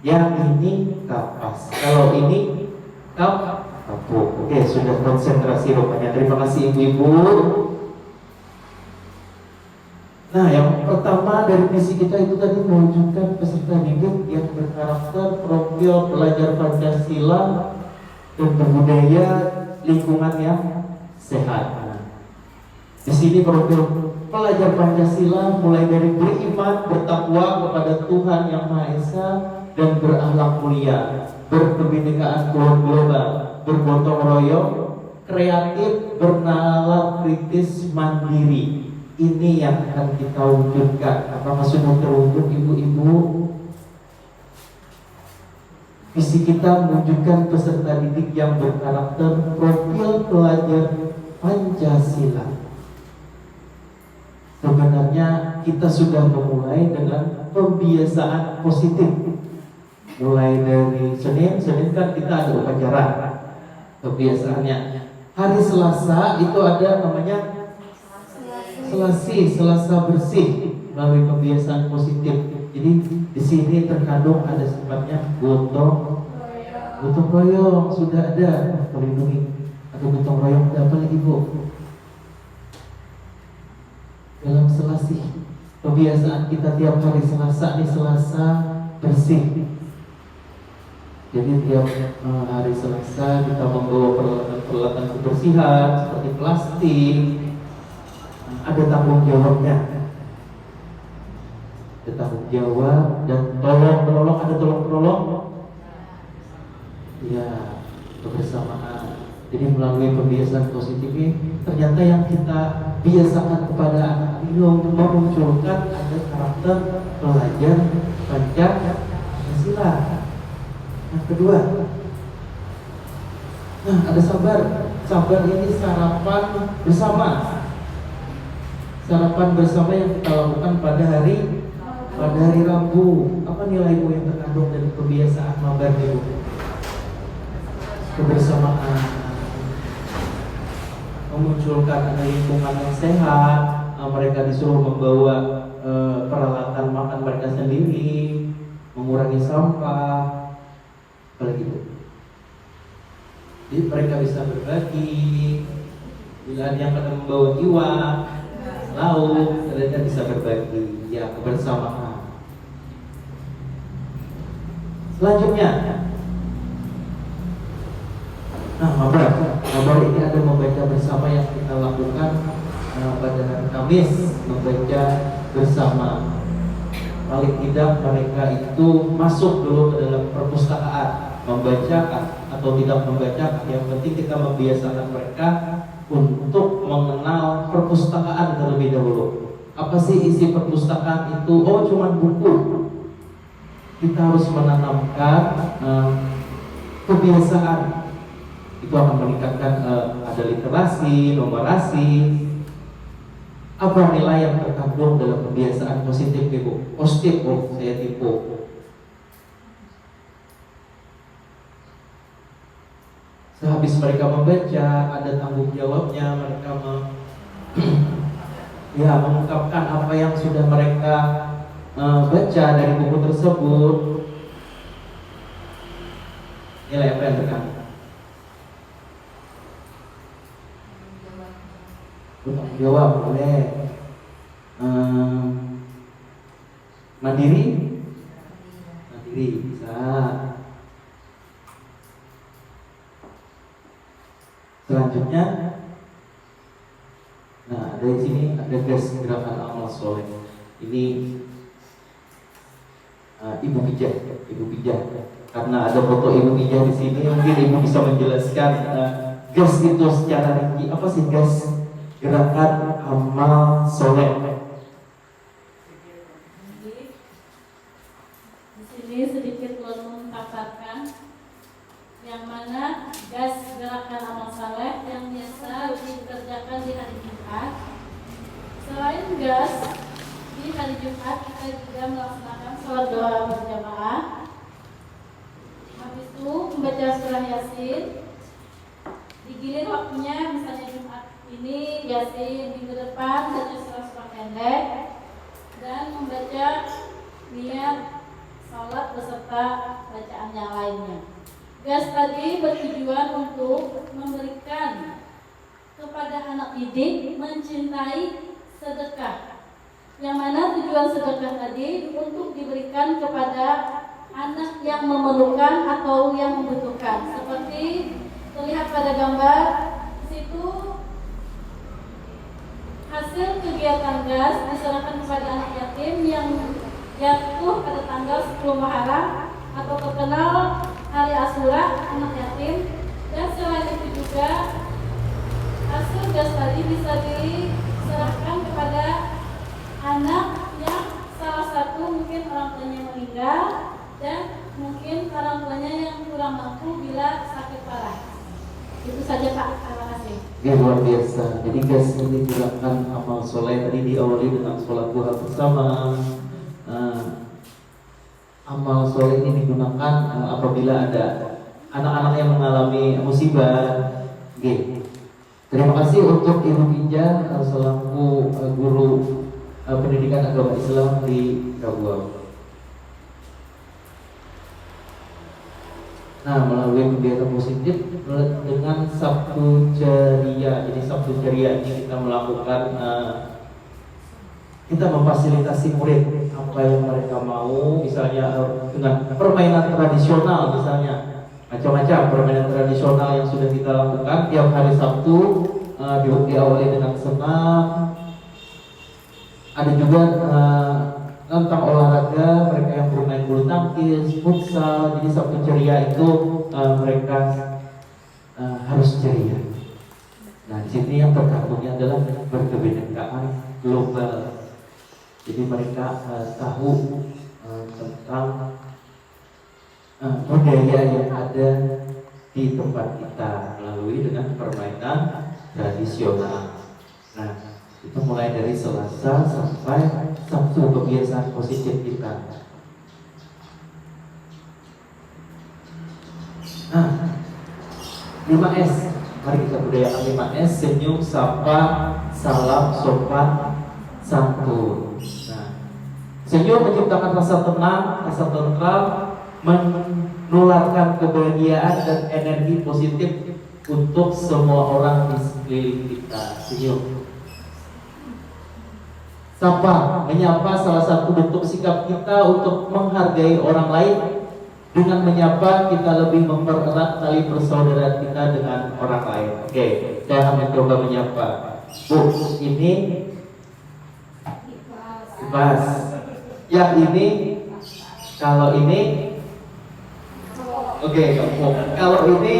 yang ini kapas, kalau ini kapur. Oke, sudah konsentrasi rupanya. Terima kasih ibu-ibu. Nah, yang pertama dari visi kita itu tadi mewujudkan peserta didik yang berkarakter, profil pelajar Pancasila dan berbudaya lingkungan yang sehat. Di sini profil pelajar Pancasila mulai dari beriman, bertakwa kepada Tuhan Yang Maha Esa dan berakhlak mulia, berkebinekaan global, bergotong royong, kreatif, bernalar kritis, mandiri. Ini yang akan kita wujudkan. Apakah sudah terwujud ibu-ibu? Visi kita mewujudkan peserta didik yang berkarakter, profil pelajar Pancasila. Sebenarnya kita sudah memulai dengan pembiasaan positif. Mulai dari Senin kan kita ada upacara kebiasaannya. Hari Selasa itu ada namanya Selasa bersih melalui kebiasaan positif. Jadi di sini terkandung ada sifatnya gotong royong. Sudah ada melindungi atau gotong royong apa lagi Bu? Dalam Selasi kebiasaan kita tiap hari Selasa nih, Selasa bersih. Jadi tiap hari Selasa kita membawa peralatan kebersihan seperti plastik. Ada tanggung jawabnya, ada tanggung jawab dan tolong ada tolong ya, kebersamaan. Jadi melalui kebiasaan positif ini ternyata yang kita biasakan kepada anak ini untuk memunculkan ada karakter pelajar Pancasila. Yang kedua, ada sabar ini sarapan bersama yang kita lakukan pada hari pada hari Rabu, apa nilai yang terkandung dari kebiasaan mabar Ibu? Kebersamaan, memunculkan lingkungan yang sehat. Mereka disuruh membawa peralatan makan mereka sendiri, mengurangi sampah, apalagi itu. Jadi mereka bisa berbagi. Bila ada yang akan membawa iwan, lauk, mereka bisa berbagi. Ya, kebersamaan. Selanjutnya, mabar ini ada membaca bersama yang kita lakukan pada hari Kamis, membaca bersama. Paling tidak mereka itu masuk dulu ke dalam perpustakaan, membacakan atau tidak membaca. Yang penting kita membiasakan mereka untuk mengenal perpustakaan terlebih dahulu. Apa sih isi perpustakaan itu? Oh, cuma buku. Kita harus menanamkan kebiasaan. Itu akan meningkatkan ada literasi, numerasi. Apa nilai yang terkandung dalam kebiasaan positif, Ibu? Positif, saya tipu. Sehabis mereka membaca, ada tanggung jawabnya. Mereka mengungkapkan apa yang sudah mereka baca dari buku tersebut. Nilai apa yang terkandung? Jawab boleh. Mandiri bisa. Selanjutnya, dari sini ada gas gerakan amal soleh. Ini Ibu Bijah. Karena ada foto Ibu Bijah di sini, mungkin Ibu bisa menjelaskan gas itu secara rinci. Apa sih gas gerakan amal soleh? Di sini sedikit mengungkapkan yang mana gas gerakan amal soleh yang biasa dikerjakan di hari Jumat. Selain gas, di hari Jumat kita juga melaksanakan sholat doa berjamaah. Habis itu membaca surah Yasin. Digilir waktunya, misalnya Jumat ini Yasin, minggu depan baca surah-surah pendek dan membaca niat sholat beserta bacaan yang lainnya. Gas tadi bertujuan untuk memberikan kepada anak didik mencintai sedekah. Yang mana tujuan sedekah tadi untuk diberikan kepada anak yang memerlukan atau yang membutuhkan. Seperti terlihat pada gambar situ, hasil kegiatan gas diserahkan kepada anak yatim yang jatuh pada tanggal 10 Muharram atau terkenal Hari Asyura anak yatim. Dan selain itu juga hasil gas tadi bisa diserahkan kepada anak yang salah satu mungkin orang tuanya meninggal dan mungkin orang tuanya yang kurang mampu bila sakit parah. Itu saja Pak, terima kasih. Ya, luar biasa. Jadi gas ini gerakan amal soleh tadi diawali dengan sholat duha bersama. Amal soleh ini digunakan apabila ada anak-anak yang mengalami musibah. Terima kasih untuk Ibu Bijah selaku guru pendidikan agama Islam di Kabupaten. Melalui kegiatan positif dengan Sabtu Ceria. Jadi Sabtu Ceria ini kita melakukan kita memfasilitasi murid apa yang mereka mau, misalnya dengan permainan tradisional, misalnya macam-macam permainan tradisional yang sudah kita lakukan tiap hari Sabtu. Diawali dengan senam. Ada juga tentang olahraga, mereka yang bermain bulu tangkis, futsal. Jadi Sabtu Ceria itu mereka harus ceria. Nah, di sini yang terkandungnya adalah berkebinekaan global. Jadi mereka tahu tentang budaya yang ada di tempat kita melalui dengan permainan tradisional. Nah, itu mulai dari Selasa sampai satu kebiasaan positif kita. Nah, 5S. Mari kita budayakan 5S: senyum, sapa, salam, sopan, santun. Nah, senyum menciptakan rasa tenang, rasa tentram, menularkan kebahagiaan dan energi positif untuk semua orang di sekeliling kita. Senyum. Sapa, menyapa salah satu bentuk sikap kita untuk menghargai orang lain. Dengan menyapa kita lebih mempererat tali persaudaraan kita dengan orang lain. Oke, saya akan mencoba menyapa. Bu, ini Ibas. Yang ini, kalau ini, oke, kalau ini,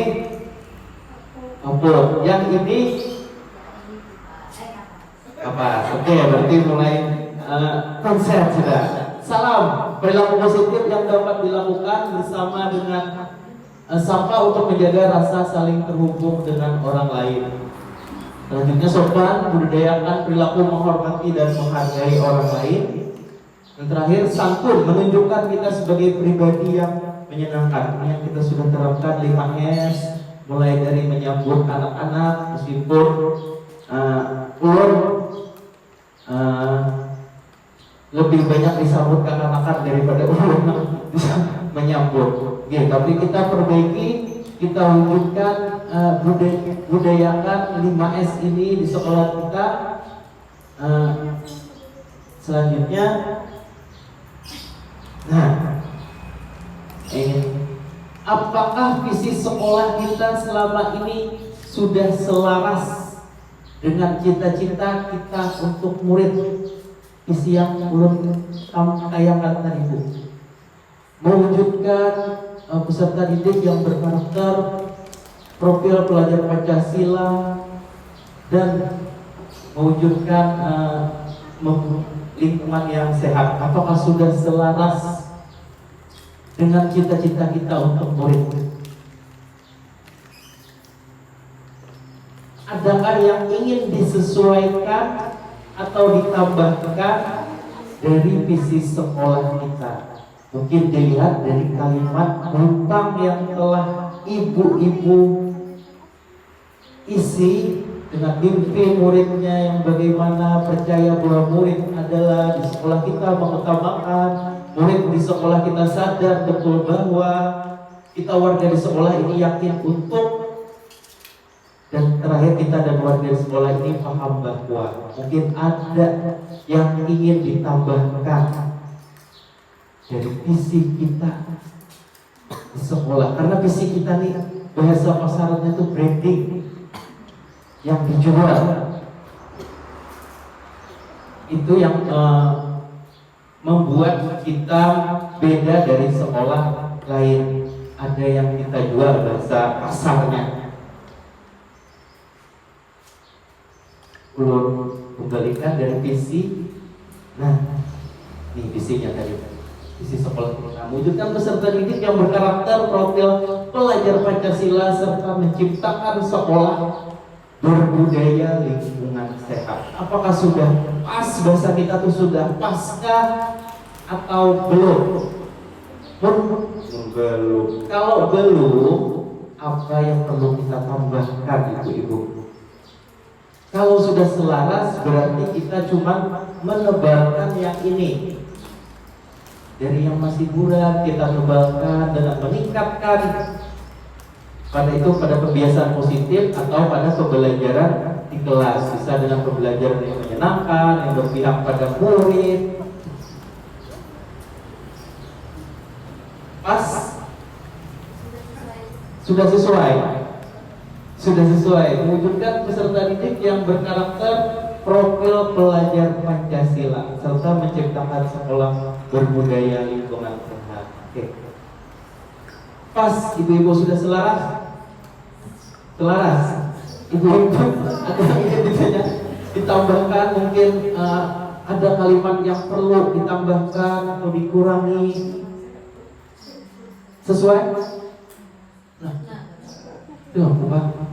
yang ini apa? Oke, berarti mulai konsep sudah. Salam, perilaku positif yang dapat dilakukan bersama dengan sapa untuk menjaga rasa saling terhubung dengan orang lain. Selanjutnya sopan, budayakan perilaku menghormati dan menghargai orang lain. Dan terakhir santun, menunjukkan kita sebagai pribadi yang menyenangkan. Ini yang kita sudah terapkan 5S, mulai dari menyambut anak-anak meskipun lebih banyak disambut kanak-kanak daripada ulun bisa menyambut. Oke, tapi kita perbaiki, kita wujudkan, budayakan 5S ini di sekolah kita. Selanjutnya, apakah visi sekolah kita selama ini sudah selaras dengan cita-cita kita untuk murid? Visi yang belum tayangkan tadi Bu, mewujudkan peserta didik yang berkarakter, profil pelajar Pancasila, dan mewujudkan lingkungan yang sehat. Apakah sudah selaras dengan cita-cita kita untuk murid? Adakah yang ingin disesuaikan atau ditambahkan dari visi sekolah kita? Mungkin dilihat dari kalimat hutang yang telah ibu-ibu isi dengan mimpi muridnya yang bagaimana percaya bahwa murid adalah di sekolah kita mengutamakan, murid di sekolah kita sadar betul bahwa kita warga di sekolah ini yakin untuk. Dan terakhir kita dan warga sekolah ini paham bahwa mungkin ada yang ingin ditambahkan dari visi kita di sekolah. Karena visi kita nih, bahasa pasarannya itu branding yang dijual. Itu yang membuat kita beda dari sekolah lain. Ada yang kita jual bahasa pasarnya. Belum kembalikan dari visi. Nah, ini visinya tadi, visi sekolah kita. Mewujudkan peserta didik yang berkarakter, profil pelajar Pancasila, serta menciptakan sekolah berbudaya lingkungan sehat. Apakah sudah pas bahasa kita tuh sudah paskah atau belum? Belum. Kalau belum, apa yang perlu kita tambahkan, ibu-ibu? Kalau sudah selaras, berarti kita cuma menebalkan yang ini. Dari yang masih buram kita tebalkan dengan meningkatkan pada kebiasaan positif atau pada pembelajaran di kelas. Bisa dengan pembelajaran yang menyenangkan, yang berpihak pada murid. Pas? Sudah sesuai. Sudah sesuai, mewujudkan peserta didik yang berkarakter, profil pelajar Pancasila, serta menciptakan sekolah berbudaya lingkungan sehat. Oke. Pas, ibu-ibu sudah selaras? Selaras? Ibu-ibu ada yang ingin ditanya, ditambahkan mungkin ada kalimat yang perlu ditambahkan atau dikurangi? Sesuai? Nah, itu apa?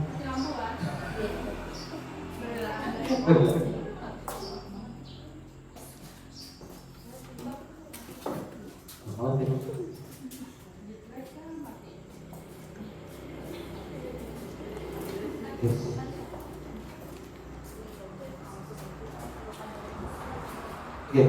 Yes. Oke.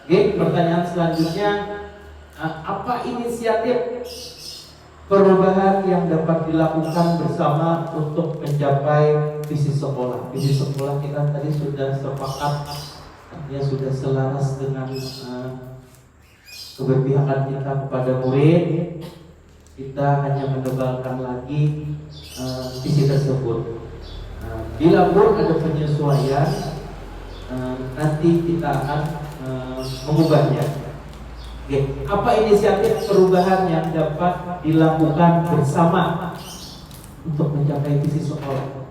Oke, pertanyaan selanjutnya, apa inisiatif perubahan yang dapat dilakukan bersama untuk mencapai visi sekolah? Visi sekolah kita tadi sudah sepakat, artinya sudah selaras dengan keberpihakan kita kepada murid. Kita hanya mendebalkan lagi visi tersebut. Bila pun ada penyesuaian, nanti kita akan mengubahnya. Oke, apa inisiatif perubahan yang dapat dilakukan bersama untuk mencapai visi sekolah?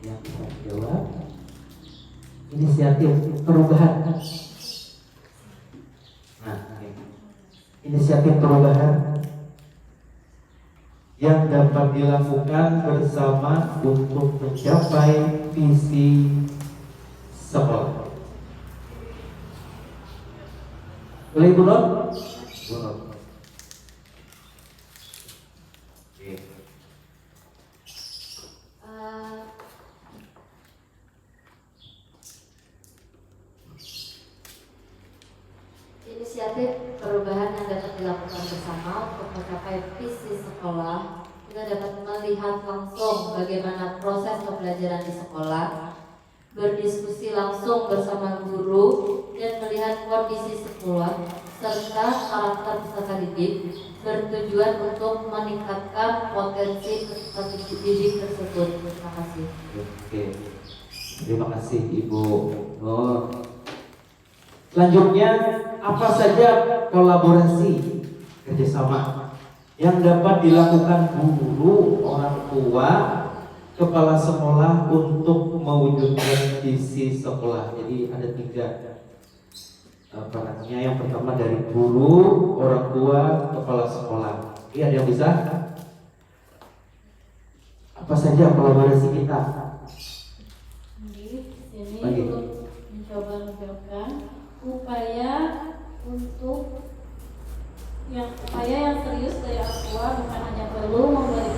Yang bisa jawab, inisiatif perubahan. Nah, inisiatif perubahan yang dapat dilakukan bersama untuk mencapai visi sekolah. Boleh Ibu Nur? Ibu Nur. Inisiatif perubahan yang dapat dilakukan bersama untuk mencapai visi sekolah, kita dapat melihat langsung bagaimana proses pembelajaran di sekolah, berdiskusi langsung bersama guru dan melihat kondisi sekolah serta karakter peserta didik, bertujuan untuk meningkatkan potensi peserta didik tersebut. Terima kasih. Oke, terima kasih Ibu Nur. Selanjutnya, apa saja kolaborasi kerjasama yang dapat dilakukan guru, orang tua, kepala sekolah untuk mewujudkan visi sekolah? Jadi ada 3 perannya. Yang pertama dari guru, orang tua, kepala sekolah. Ini ada yang bisa? Apa saja kolaborasi kita? Di sini Bagi. untuk mencoba menjawabkan upaya yang serius dari orang tua, bukan hanya perlu memberi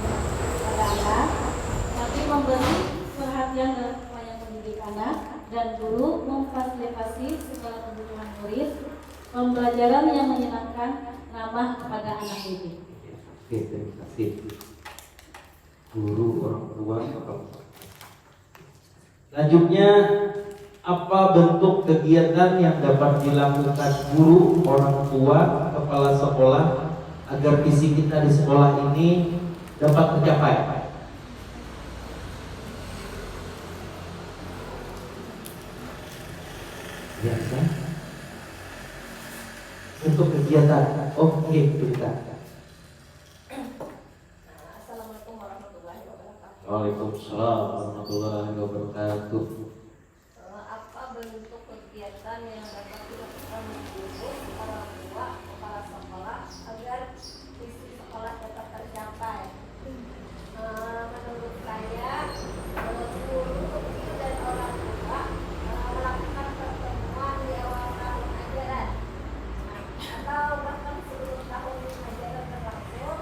pada anak, tapi memberi perhatian dan upaya mendidik anak, dan guru memfasilitasi segala kebutuhan murid, pembelajaran yang menyenangkan, ramah kepada anak didik. Oke, terima kasih. Guru, orang tua, kepala. Selanjutnya, apa bentuk kegiatan yang dapat dilakukan guru, orang tua, kepala sekolah agar visi kita di sekolah ini dapat tercapai? Biasa. Untuk kegiatan, oke, kita. Assalamualaikum warahmatullahi wabarakatuh. Waalaikumsalam warahmatullahi wabarakatuh. Apa bentuk kegiatan yang dapat dilakukan guru, orang tua, kepala sekolah agar visi sekolah dapat tercapai? Menurut saya, guru dan orang tua melakukan pertemuan di awal tahun ajaran atau bahkan sebelum tahun ajaran berlangsung.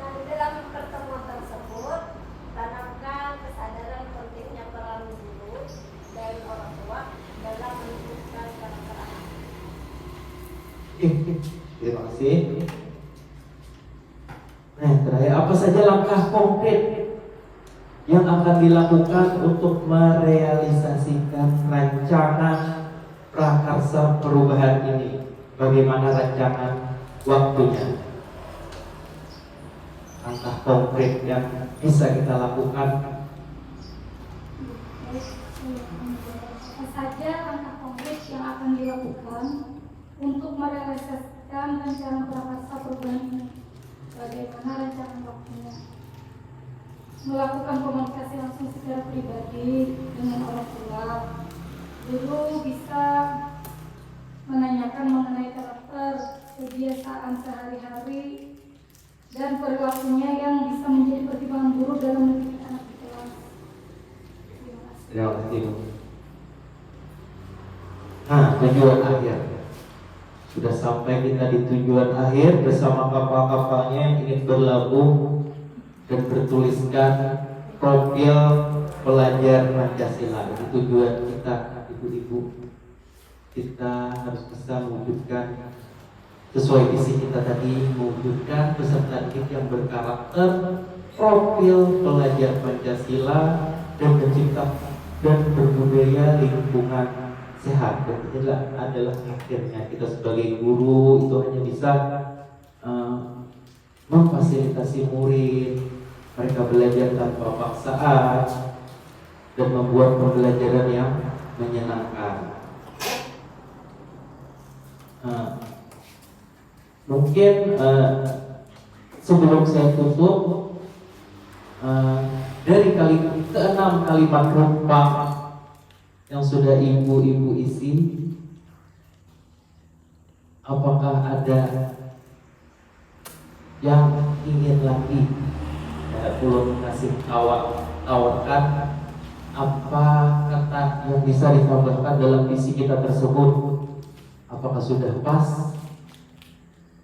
Nah, di dalam pertemuan tersebut tanamkan kesadaran pentingnya peran guru dan orang tua dalam menumbuhkan karakter anak. Terima kasih. Nah, terakhir, apa saja langkah konkret yang akan dilakukan untuk merealisasikan rancangan prakarsa perubahan ini? Bagaimana rancangan waktunya? Langkah konkret yang bisa kita lakukan. Apa saja langkah konkret yang akan dilakukan untuk merealisasikan rencana prakarsa perubahan ini? Bagaimana rancangan waktunya? Melakukan komunikasi langsung secara pribadi dengan orang tua. Guru bisa menanyakan mengenai kebiasaan sehari-hari dan perilakunya yang bisa menjadi pertimbangan guru dalam mendidik anak di kelas. Terima kasih. Terima kasih. Nah, tujuan akhir. Sudah sampai kita di tujuan akhir bersama kapal-kapalnya yang ingin berlabuh dan bertuliskan profil pelajar Pancasila. Itu tujuan kita, ibu-ibu. Kita harus bisa mewujudkan sesuai visi kita tadi, mewujudkan peserta didik yang berkarakter, profil pelajar Pancasila, dan mencipta dan berbudaya lingkungan sehat. Dan itu adalah akhirnya kita sebagai guru itu hanya bisa memfasilitasi murid, mereka belajar tanpa paksaan dan membuat pembelajaran yang menyenangkan. Mungkin sebelum saya tutup, dari keenam kalimat rumpang yang sudah ibu-ibu isi, apakah ada yang ingin lagi belum kasih tawarkan apa kata yang bisa ditambahkan dalam visi kita tersebut? Apakah sudah pas?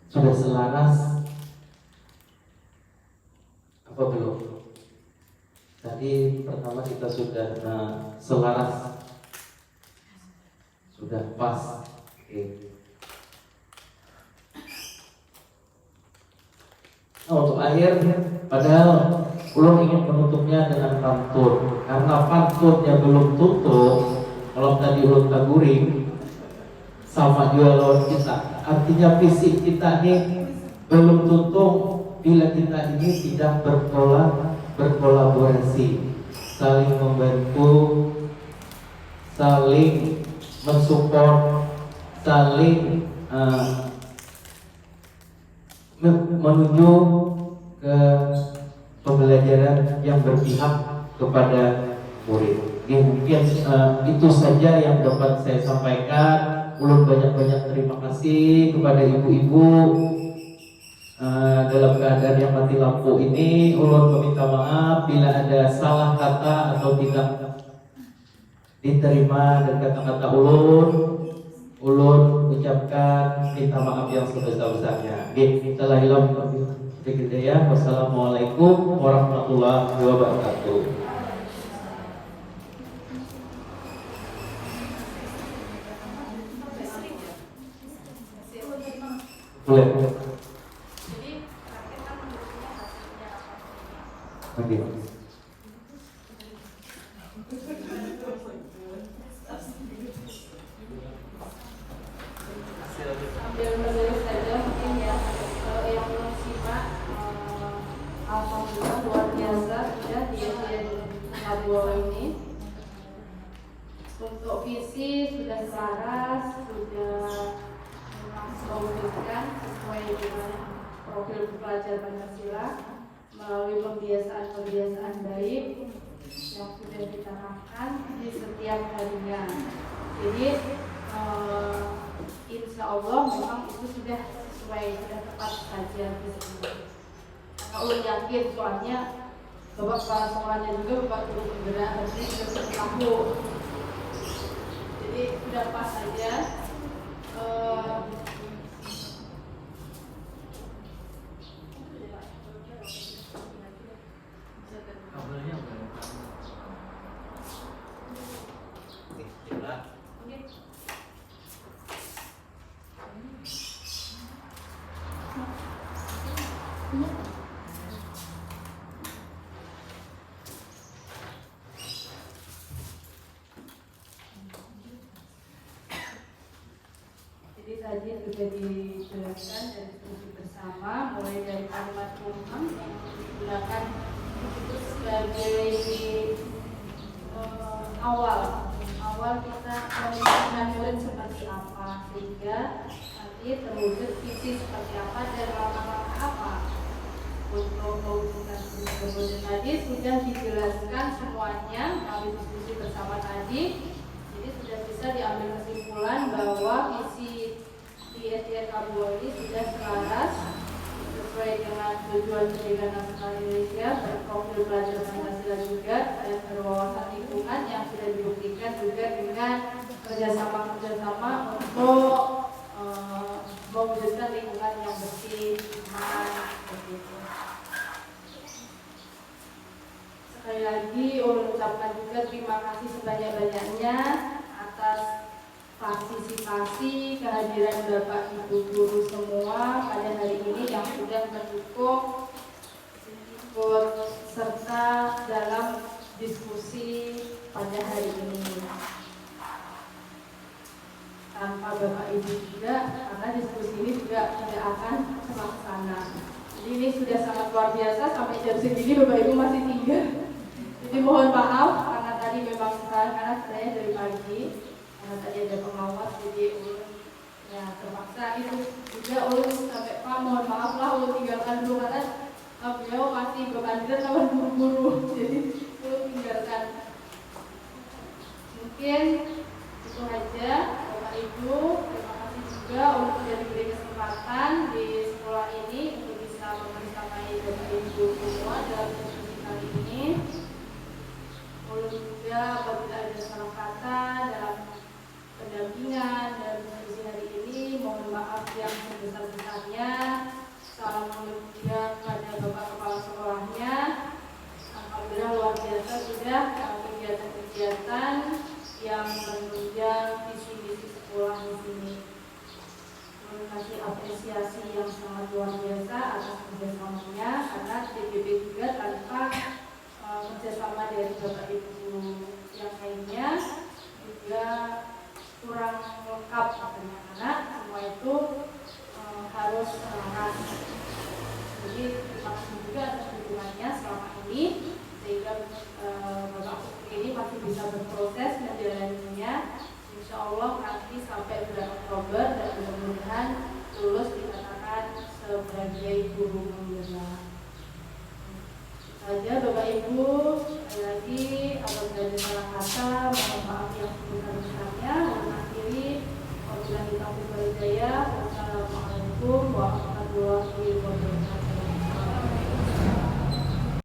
Sudah selaras? Apa belum? Tadi pertama kita sudah selaras, sudah pas. Oke. Nah, untuk akhir, padahal ulun ingin menutupnya dengan pantun, karena pantunnya belum tutup. Kalau tadi ulun taguring sama juga lawan kita, artinya visi kita ini belum tutup bila kita ini tidak berkolaborasi, saling membantu, saling mensupport, saling menuju ke pembelajaran yang berpihak kepada murid. Mungkin itu saja yang dapat saya sampaikan. Ulun banyak-banyak terima kasih kepada ibu-ibu. Dalam keadaan yang mati lampu ini, ulun meminta maaf bila ada salah kata atau tidak diterima dan kata-kata ulun. Ulun ucapkan minta maaf yang sebesar-besarnya. Wassalamualaikum warahmatullahi wabarakatuh. Boleh. Jadi target kan menentukan hasilnya apa? Oke. Sambil menulis saja mungkin ya, kalau yang belum simak, alhamdulillah luar biasa sudah di Abu ini. Untuk visi sudah selaras, sudah mewujudkan sesuai dengan profil pelajar Pancasila melalui pembiasaan baik yang sudah ditanamkan di setiap harinya. Jadi insya Allah memang itu sudah sesuai, sudah tepat saja visi. Karena ulun yakin soalnya Bapak Kepala Sekolahnya juga Bapak Guru Pembinaan harusnya sudah tahu. Jadi sudah pas saja. Jadi tadi sudah dijelaskan dan diskusi bersama, mulai dari kalimat rumpang yang digunakan itu sebagai awal kita memikirkan murid seperti apa, sehingga nanti terwujud visi seperti apa dan langkah-langkah apa untuk mewujudkan visi tersebut. Tadi sudah dijelaskan semuanya melalui diskusi bersama tadi. Jadi sudah bisa diambil kesimpulan bahwa visi di SDN KB Ibu ini sudah selaras sesuai dengan tujuan pendidikan nasional Indonesia, berprofil belajar Pancasila juga, dan berwawasan lingkungan yang sudah dibuktikan juga dengan kerjasama untuk mewujudkan lingkungan yang bersih, aman, seperti itu. Sekali lagi ulun ucapkan juga terima kasih sebanyak-banyaknya atas partisipasi kehadiran Bapak Ibu guru semua pada hari ini yang sudah mendukung ikut serta dalam diskusi pada hari ini. Tanpa Bapak Ibu juga, karena diskusi ini juga tidak akan terlaksana. Jadi ini sudah sangat luar biasa, sampai jam segini Bapak Ibu masih tinggal. Jadi mohon maaf karena tadi memang karena saya dari pagi, karena tadi ada pengawas, jadi ulun ya terpaksa itu juga ulun sampai Pak mohon maaf lah ulun tinggalkan dulu karena beliau masih berkandidat sama guru-guru, jadi ulun tinggalkan. Mungkin itu aja Bapak Ibu, terima kasih juga ulun sudah diberi kesempatan di sekolah ini untuk bisa membersamai Bapak Ibu semua dalam diskusi kali ini. Ulun juga apabila ada salah kata dalam pendampingan dan diskusi hari ini, mohon maaf yang sebesar-besarnya. Salam juga kepada Bapak Kepala Sekolahnya. Alhamdulillah luar biasa sudah kegiatan-kegiatan yang menunjang visi-misi sekolah di sini. Terima kasih apresiasi yang sangat luar biasa atas kerjasamanya, karena DPP juga tanpa kerjasama dari Bapak Ibu yang lainnya juga kurang lengkap karena semua itu harus selaras. Jadi terima kasih juga atas dukungannya selama ini sehingga Bapak ini masih bisa berproses menjalaninya. Insya Allah nanti sampai bulan Oktober dan mudah-mudahan lulus dikatakan sebagai guru pembina. Saja Bapak Ibu,